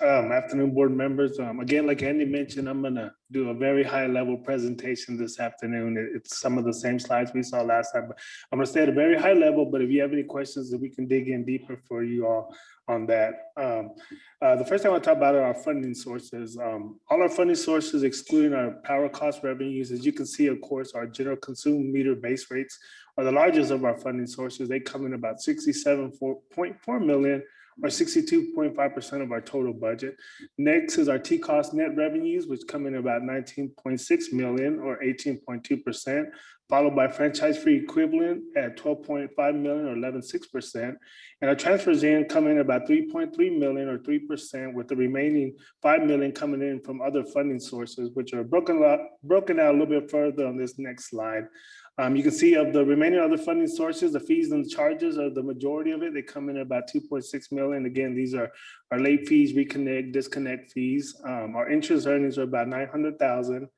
Afternoon, board members. Again, like Andy mentioned, I'm gonna do a very high level presentation this afternoon. It's some of the same slides we saw last time, but I'm gonna stay at a very high level, but if you have any questions, that we can dig in deeper for you all on that. The first thing I want to talk about are our funding sources. All our funding sources, excluding our power cost revenues, as you can see, of course, our general consumer meter base rates are the largest of our funding sources. They come in about 67.4 million, or 62.5% of our total budget. Next is our T-cost net revenues, which come in about 19.6 million, or 18.2%, followed by franchise fee equivalent at 12.5 million, or 11.6%. And our transfers in come in about 3.3 million, or 3%, with the remaining 5 million coming in from other funding sources, which are broken out a little bit further on this next slide. You can see of the remaining other funding sources, the fees and charges are the majority of it. They come in about 2.6 million. Again, these are our late fees, reconnect, disconnect fees. Our interest earnings are about 900,000,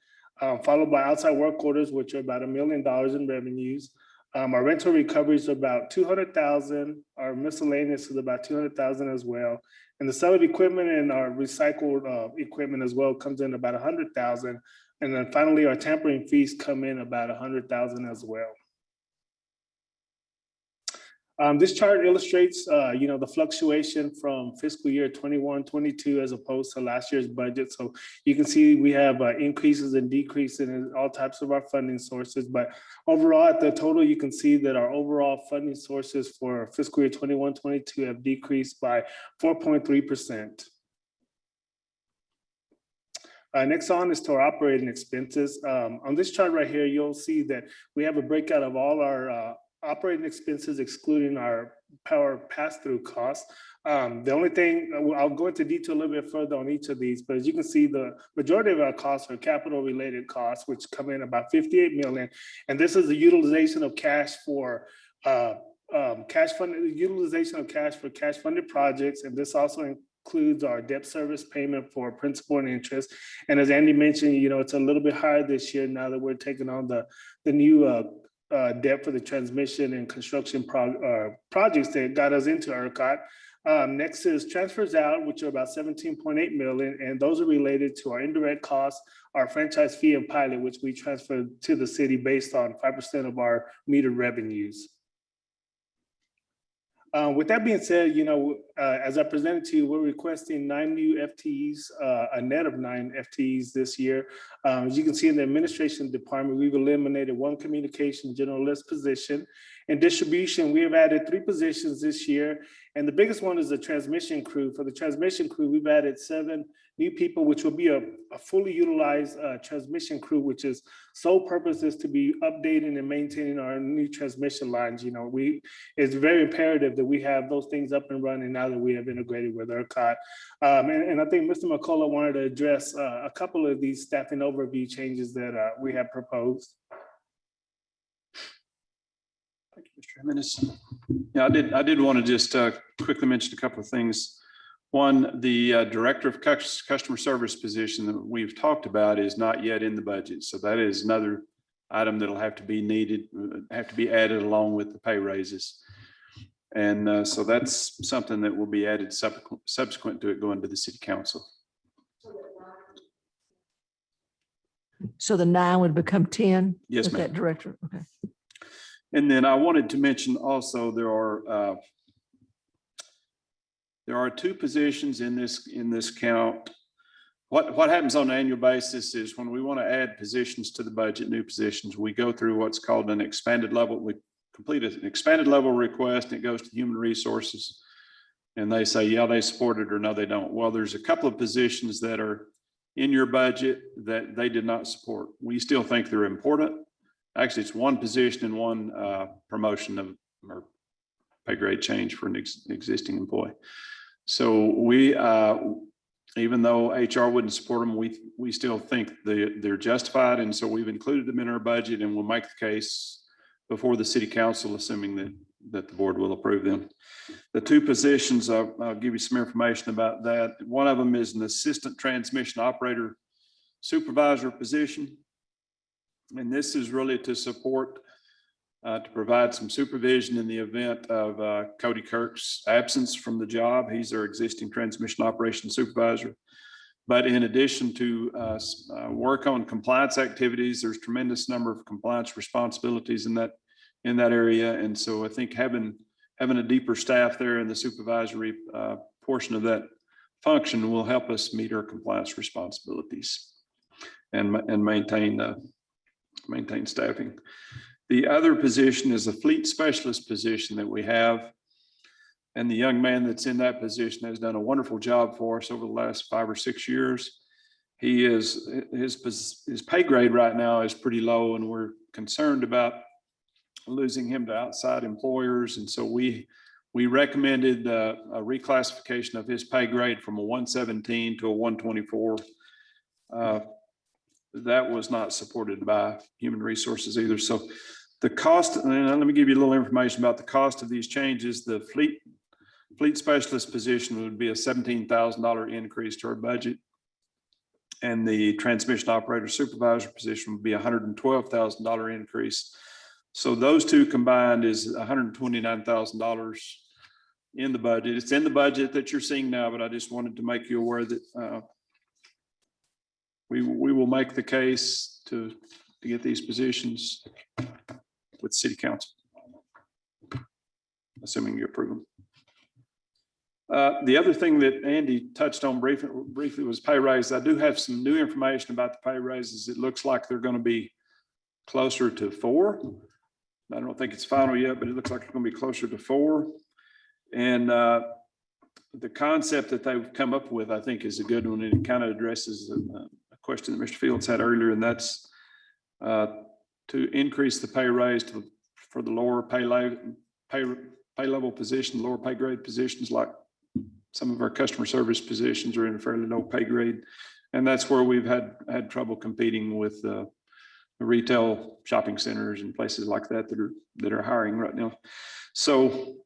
followed by outside work orders, which are about $1 million in revenues. Our rental recoveries are about 200,000. Our miscellaneous is about 200,000 as well. And the sale of equipment and our recycled equipment as well comes in about 100,000. And then finally, our tampering fees come in about 100,000 as well. This chart illustrates, the fluctuation from fiscal year 21-22 as opposed to last year's budget. So you can see we have increases and decreases in all types of our funding sources. But overall, at the total, you can see that our overall funding sources for fiscal year 21-22 have decreased by 4.3%. Next on is to our operating expenses. On this chart right here, you'll see that we have a breakout of all our operating expenses, excluding our power pass-through costs. The only thing, I'll go into detail a little bit further on each of these, but as you can see, the majority of our costs are capital-related costs, which come in about 58 million. And this is the utilization of cash for cash funded, utilization of cash for cash funded projects. And this also includes our debt service payment for principal and interest. And as Andy mentioned, it's a little bit higher this year now that we're taking on the new debt for the transmission and construction projects that got us into ERCOT. Next is transfers out, which are about 17.8 million, and those are related to our indirect costs, our franchise fee and pilot, which we transferred to the city based on 5% of our metered revenues. With that being said, as I presented to you, we're requesting 9 new FTEs, a net of 9 FTEs this year. As you can see in the administration department, we've eliminated 1 communication generalist position. In distribution, we have added 3 positions this year. And the biggest one is the transmission crew. For the transmission crew, we've added 7 new people, which will be a fully utilized transmission crew, which is sole purpose is to be updating and maintaining our new transmission lines. It's very imperative that we have those things up and running now that we have integrated with ERCOT. And I think Mr. McCullough wanted to address a couple of these staffing overview changes that we have proposed. Thank you, Mr. Jimenez. Yeah, I did want to just quickly mention a couple of things. One, the Director of Customer Service position that we've talked about is not yet in the budget. So that is another item that'll have to be added along with the pay raises. And so that's something that will be added subsequent to it going to the City Council. So the 9 would become 10? Yes, with ma'am. that director, okay. And then I wanted to mention also there are 2 positions in this count. What happens on an annual basis is when we want to add positions to the budget, new positions, we go through what's called an expanded level. We complete an expanded level request and it goes to Human Resources. And they say, yeah, they support it or no, they don't. Well, there's a couple of positions that are in your budget that they did not support. We still think they're important. Actually, it's 1 position and 1 promotion of or pay grade change for an existing employee. So we, even though HR wouldn't support them, we still think they're justified. And so we've included them in our budget and we'll make the case before the City Council, assuming that the board will approve them. The 2 positions, I'll give you some information about that. One of them is an assistant transmission operator supervisor position. And this is really to support, to provide some supervision in the event of Cody Kirk's absence from the job. He's our existing transmission operations supervisor. But in addition to work on compliance activities, there's a tremendous number of compliance responsibilities in that area. And so I think having a deeper staff there in the supervisory portion of that function will help us meet our compliance responsibilities and maintain staffing. The other position is a fleet specialist position that we have. And the young man that's in that position has done a wonderful job for us over the last 5 or 6 years. His pay grade right now is pretty low and we're concerned about losing him to outside employers. And so we recommended a reclassification of his pay grade from a 117 to a 124. That was not supported by Human Resources either. So the cost, and let me give you a little information about the cost of these changes. The fleet specialist position would be a $17,000 increase to our budget. And the transmission operator supervisor position would be a $112,000 increase. So those 2 combined is $129,000 in the budget. It's in the budget that you're seeing now, but I just wanted to make you aware that we will make the case to get these positions with City Council, assuming you approve them. The other thing that Andy touched on briefly was pay raises. I do have some new information about the pay raises. It looks like they're going to be closer to 4. I don't think it's final yet, but it looks like it's going to be closer to 4. And the concept that they've come up with, I think, is a good one. And it kind of addresses a question that Mr. Fields had earlier, and that's to increase the pay raise for the lower pay level position, lower pay grade positions, like some of our customer service positions are in a fairly low pay grade. And that's where we've had trouble competing with retail shopping centers and places like that that are hiring right now. So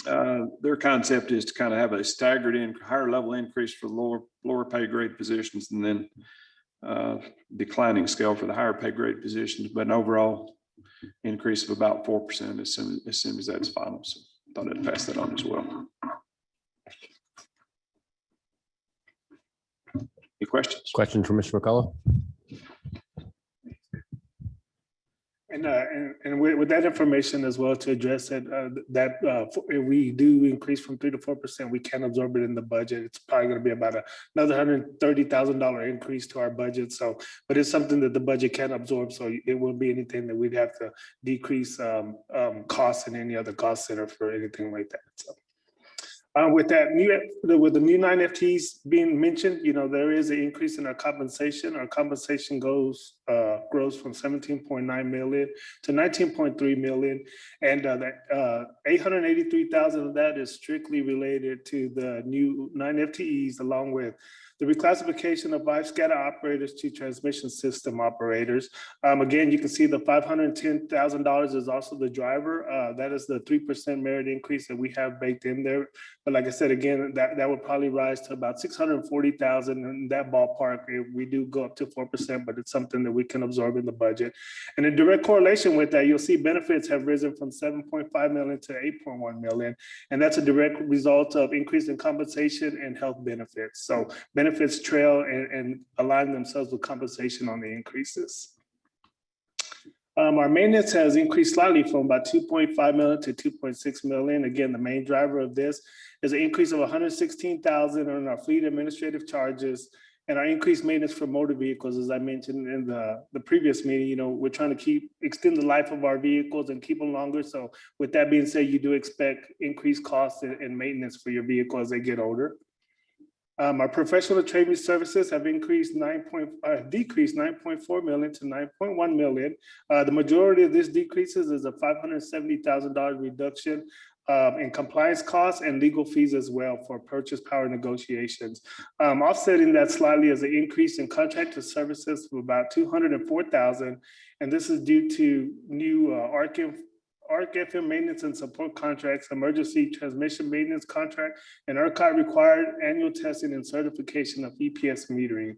their concept is to kind of have a staggered higher level increase for lower pay grade positions, and then declining scale for the higher pay grade positions, but an overall increase of about 4% as soon as that's final. So thought I'd pass that on as well. Any questions? Questions for Mr. McCullough? And with that information as well, to address it, if we do increase from 3 to 4%, we can absorb it in the budget. It's probably going to be about another $130,000 increase to our budget. So, but it's something that the budget can absorb. So it won't be anything that we'd have to decrease costs in any other cost center for anything like that. So. With the new 9 FTEs being mentioned, there is an increase in our compensation. Our compensation grows from 17.9 million to 19.3 million, and that 883,000 of that is strictly related to the new 9 FTEs, along with the reclassification of 5 SCADA operators to transmission system operators. Again, you can see the $510,000 is also the driver. That is the 3% merit increase that we have baked in there. But like I said, again, that would probably rise to about 640,000 in that ballpark. If we do go up to 4%, but it's something that we can absorb in the budget. And in direct correlation with that, you'll see benefits have risen from 7.5 million to 8.1 million. And that's a direct result of increase in compensation and health benefits. So benefits trail and align themselves with compensation on the increases. Our maintenance has increased slightly from about 2.5 million to 2.6 million. Again, the main driver of this is an increase of 116,000 on our fleet administrative charges and our increased maintenance for motor vehicles. As I mentioned in the previous meeting, we're trying to extend the life of our vehicles and keep them longer. So with that being said, you do expect increased costs in maintenance for your vehicle as they get older. Our professional training services have decreased 9.4 million to 9.1 million. The majority of this decreases is a $570,000 reduction in compliance costs and legal fees as well for purchase power negotiations. Offsetting that slightly is an increase in contracted services of about 204,000, and this is due to new ARC-FM maintenance and support contracts, emergency transmission maintenance contract, and ERCOT required annual testing and certification of EPS metering.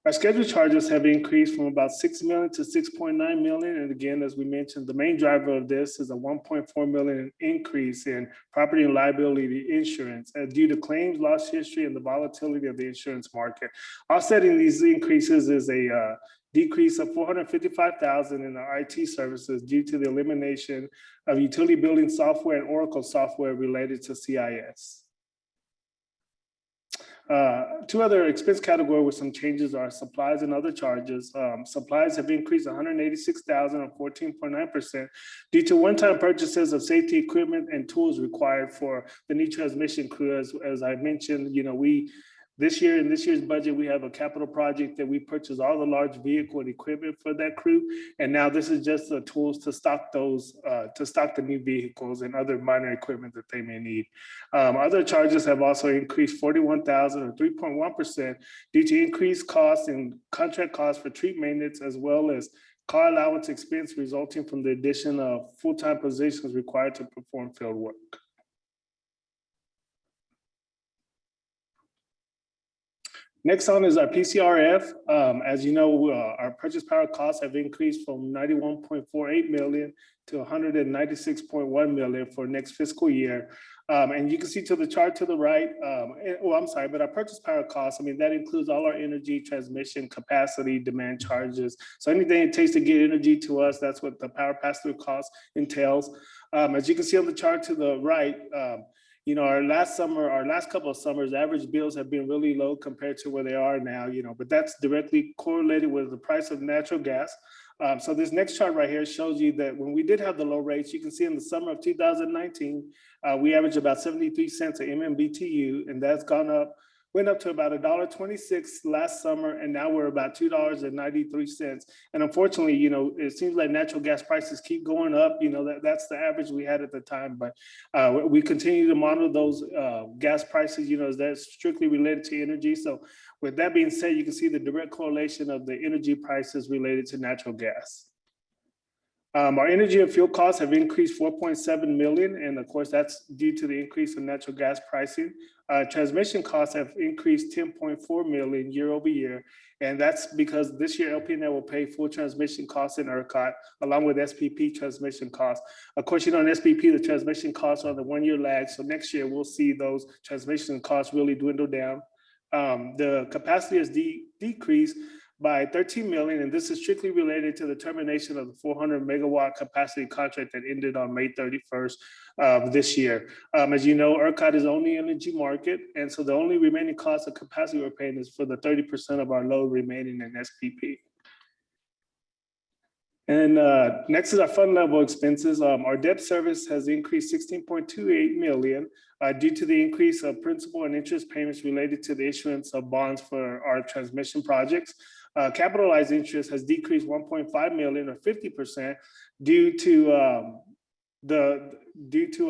Our schedule charges have increased from about 6 million to 6.9 million. And again, as we mentioned, the main driver of this is a 1.4 million increase in property and liability insurance due to claims, loss history, and the volatility of the insurance market. Offsetting these increases is a decrease of 455,000 in our IT services due to the elimination of utility building software and Oracle software related to CIS. Two other expense categories with some changes are supplies and other charges. Supplies have increased 186,000 or 14.9% due to one-time purchases of safety equipment and tools required for the new transmission crew. As I mentioned, this year, in this year's budget, we have a capital project that we purchase all the large vehicle and equipment for that crew. And now this is just the tools to stock the new vehicles and other minor equipment that they may need. Other charges have also increased 41,000 or 3.1% due to increased costs and contract costs for tree maintenance, as well as car allowance expense resulting from the addition of full-time positions required to perform field work. Next on is our PCRF. As you know, our purchase power costs have increased from 91.48 million to 196.1 million for next fiscal year. And you can see to the chart to the right, but our purchase power costs, that includes all our energy, transmission, capacity, demand charges. So anything it takes to get energy to us, that's what the power pass-through cost entails. As you can see on the chart to the right, our last couple of summers, average bills have been really low compared to where they are now, but that's directly correlated with the price of natural gas. So this next chart right here shows you that when we did have the low rates, you can see in the summer of 2019, we averaged about 73 cents a MMBTU, and that's gone up went up to about $1.26 last summer, and now we're about $2.93. And unfortunately, it seems like natural gas prices keep going up. That's the average we had at the time. But we continue to monitor those gas prices, as that's strictly related to energy. So with that being said, you can see the direct correlation of the energy prices related to natural gas. Our energy and fuel costs have increased 4.7 million. And of course, that's due to the increase in natural gas pricing. Transmission costs have increased 10.4 million year over year. And that's because this year LPNL will pay full transmission costs in ERCOT along with SPP transmission costs. Of course, in SPP, the transmission costs are on the 1-year lag. So next year we'll see those transmission costs really dwindle down. The capacity has decreased by 13 million, and this is strictly related to the termination of the 400 megawatt capacity contract that ended on May 31st of this year. As you know, ERCOT is only energy market, and so the only remaining cost of capacity we're paying is for the 30% of our load remaining in SPP. And next is our fund level expenses. Our debt service has increased 16.28 million due to the increase of principal and interest payments related to the issuance of bonds for our transmission projects. Capitalized interest has decreased 1.5 million or 50% due to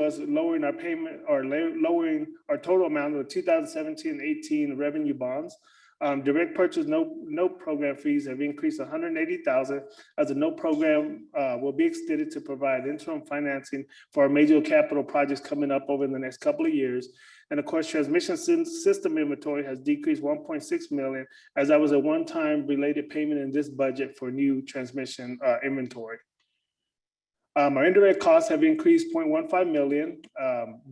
us lowering our payment or lowering our total amount of the 2017-18 revenue bonds. Direct purchase note program fees have increased 180,000 as the note program will be extended to provide interim financing for our major capital projects coming up over the next couple of years. And of course, transmission system inventory has decreased 1.6 million as that was a one-time related payment in this budget for new transmission inventory. Our indirect costs have increased 0.15 million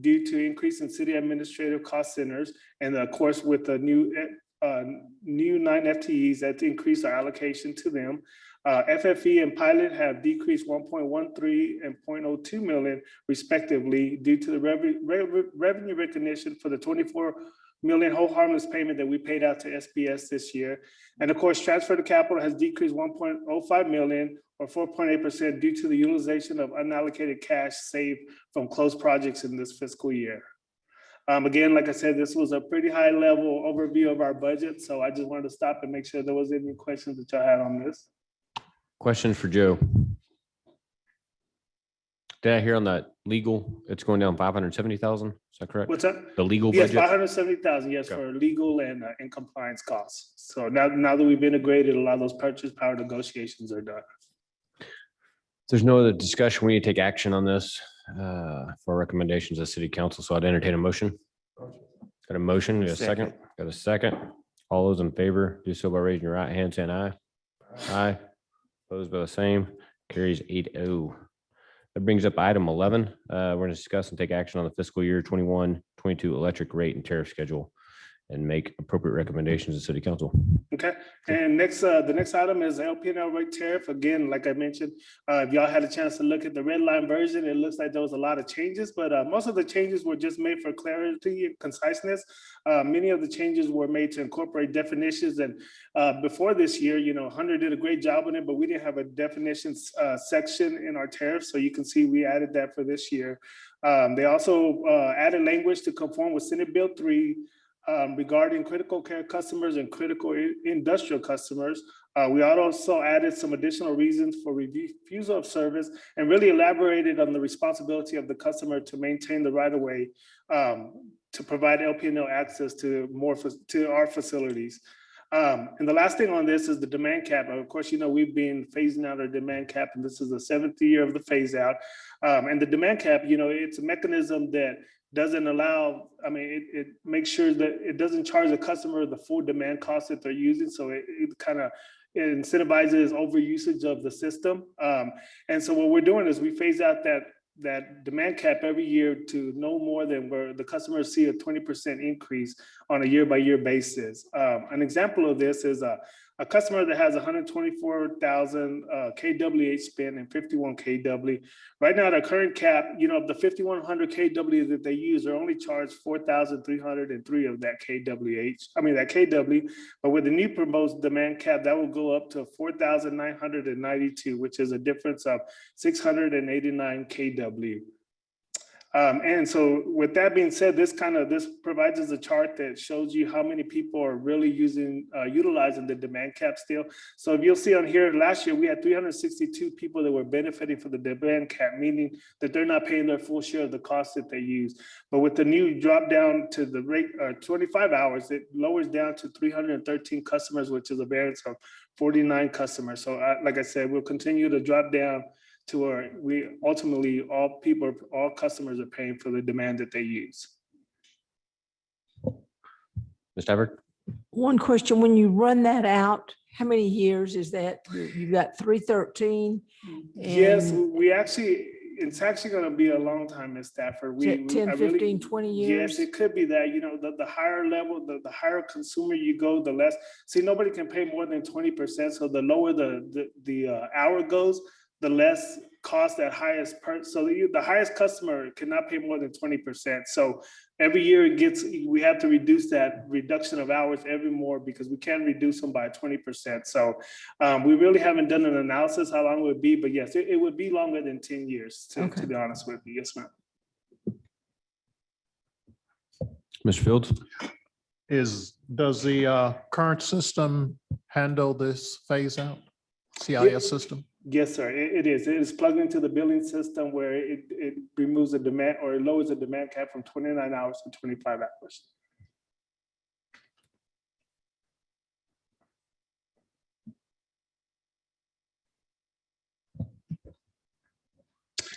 due to increase in city administrative cost centers. And of course, with the new 9 FTEs, that's increased our allocation to them. FFE and pilot have decreased 1.13 and 0.02 million respectively due to the revenue recognition for the 24 million whole harmless payment that we paid out to SBS this year. And of course, transfer to capital has decreased 1.05 million or 4.8% due to the utilization of unallocated cash saved from closed projects in this fiscal year. Again, like I said, this was a pretty high level overview of our budget. So I just wanted to stop and make sure there was any questions that y'all had on this. Questions for Joe? Did I hear on that legal, it's going down 570,000? Is that correct? What's that? The legal Yes, budget? 570,000, yes, Okay. for legal and compliance costs. So now that we've integrated, a lot of those purchase power negotiations are done. If there's no other discussion, we need to take action on this for recommendations of city council. So I'd entertain a motion. Got a motion, got a second, got a second. All those in favor, do so by raising your right hand, saying aye. Aye. Opposed by the same, carries 8-0. That brings up item 11. We're going to discuss and take action on the fiscal year 21-22 electric rate and tariff schedule and make appropriate recommendations to city council. Okay, and next, the next item is LPNL rate tariff. Again, like I mentioned, if y'all had a chance to look at the red line version, it looks like there was a lot of changes, but most of the changes were just made for clarity and conciseness. Many of the changes were made to incorporate definitions, and before this year, Hunter did a great job on it, but we didn't have a definitions section in our tariffs, so you can see we added that for this year. They also added language to conform with Senate Bill 3 regarding critical care customers and critical industrial customers. We also added some additional reasons for refusal of service and really elaborated on the responsibility of the customer to maintain the right of way to provide LPNL access to our facilities. And the last thing on this is the demand cap. Of course, we've been phasing out our demand cap, and this is the 7th year of the phase out. And the demand cap, it's a mechanism that doesn't allow, it makes sure that it doesn't charge the customer the full demand cost that they're using. So it kind of incentivizes overusage of the system. And so what we're doing is we phase out that demand cap every year to no more than where the customers see a 20% increase on a year-by-year basis. An example of this is a customer that has 124,000 kWh spent and 51 kW. Right now, the current cap, of the 5,100 kW that they use, they're only charged 4,303 of that kW. But with the new proposed demand cap, that will go up to 4,992, which is a difference of 689 kW. And so with that being said, this provides us a chart that shows you how many people are really utilizing the demand cap still. So if you'll see on here, last year we had 362 people that were benefiting from the demand cap, meaning that they're not paying their full share of the cost that they use. But with the new drop down to the rate 25 hours, it lowers down to 313 customers, which is a variance of 49 customers. So like I said, we'll continue to drop down to where all customers are paying for the demand that they use. Ms. Tybert? One question, when you run that out, how many years is that? You've got 313? Yes, and it's actually going to be a long time, Ms. Stafford. is it 10, 15, 20 years? Yes, it could be that, the higher level, the higher consumer you go, the less, see, nobody can pay more than 20%. So the lower the hour goes, the less cost that highest so the highest customer cannot pay more than 20%. So every year we have to reduce that reduction of hours every more because we can reduce them by 20%. So we really haven't done an analysis how long it would be, but yes, it would be longer than 10 years to be honest with you. Yes, ma'am. Mr. Fields? Does the current system handle this phase out, CIS system? Yes, sir. It is. It is plugged into the billing system where it removes the demand or it lowers the demand cap from 29 hours to 25 hours.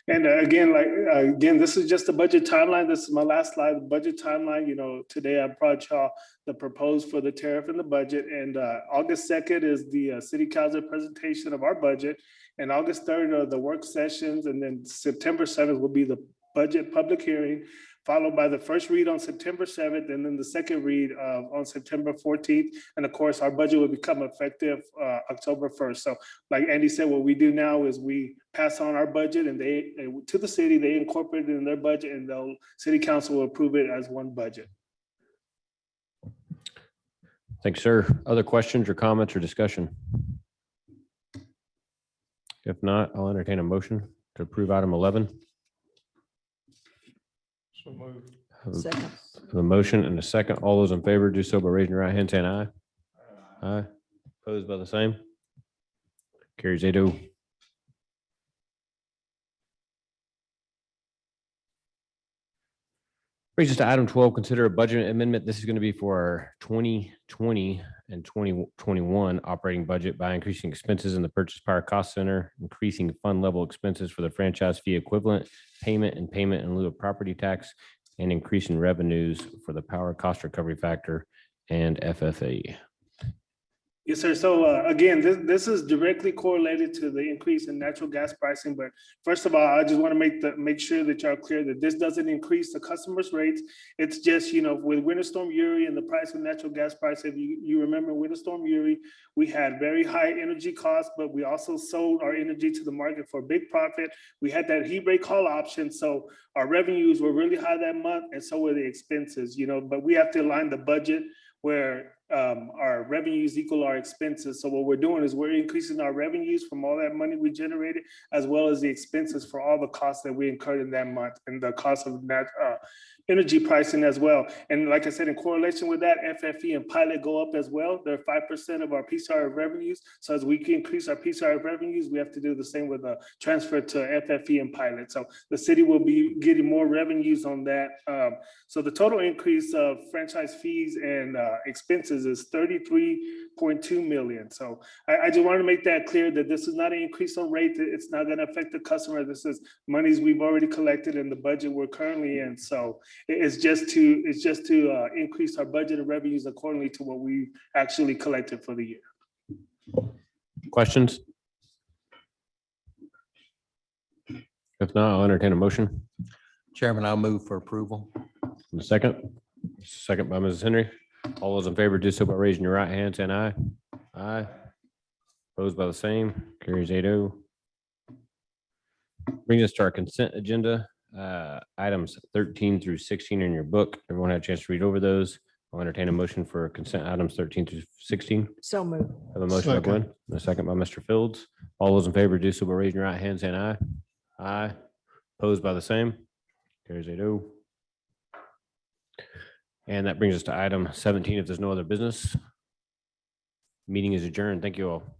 And again, this is just a budget timeline. This is my last slide, the budget timeline. Today I brought y'all the proposed for the tariff and the budget. And August 2nd is the city council presentation of our budget. And August 3rd are the work sessions. And then September 7th will be the budget public hearing, followed by the first read on September 7th, and then the second read on September 14th. And of course, our budget will become effective October 1st. So like Andy said, what we do now is we pass on our budget and to the city, they incorporate it in their budget, and the city council will approve it as one budget. Thanks, sir. Other questions or comments or discussion? If not, I'll entertain a motion to approve item 11. So moved. Second. Have a motion and a second. All those in favor do so by raising your right hand, saying aye. Aye. Opposed by the same. Carries 8-0. Brings us to item 12, consider a budget amendment. This is going to be for our 2020 and 2021 operating budget by increasing expenses in the purchase power cost center, increasing fund level expenses for the franchise fee equivalent payment and payment in lieu of property tax, and increasing revenues for the power cost recovery factor and FFA. Yes, sir. So again, this is directly correlated to the increase in natural gas pricing. But first of all, I just want to make sure that y'all are clear that this doesn't increase the customers' rates. It's just, with Winter Storm Uri and the price of natural gas price, if you remember Winter Storm Uri, we had very high energy costs, but we also sold our energy to the market for a big profit. We had that heat rate call option. So our revenues were really high that month, and so were the expenses, but we have to align the budget where our revenues equal our expenses. So what we're doing is we're increasing our revenues from all that money we generated, as well as the expenses for all the costs that we incurred in that month and the cost of that energy pricing as well. And like I said, in correlation with that, FFE and pilot go up as well. They're 5% of our PCRF revenues. So as we can increase our PCRF revenues, we have to do the same with a transfer to FFE and pilot. So the city will be getting more revenues on that. So the total increase of franchise fees and expenses is 33.2 million. So I just want to make that clear that this is not an increase on rate. It's not going to affect the customer. This is monies we've already collected in the budget we're currently in. So it's just to increase our budget and revenues accordingly to what we actually collected for the year. Questions? If not, I'll entertain a motion. Chairman, I'll move for approval. And a second. Second by Mrs. Henry. All those in favor do so by raising your right hand, saying aye. Aye. Opposed by the same. Carries 8-0. Brings us to our consent agenda. Items 13 through 16 in your book. Everyone had a chance to read over those. I'll entertain a motion for consent items 13 through 16. So moved. Have a motion by Second. Glenn and a second by Mr. Fields. All those in favor do so by raising your right hand, saying aye. Aye. Opposed by the same. Carries 8-0. And that brings us to item 17. If there's no other business, meeting is adjourned. Thank you all.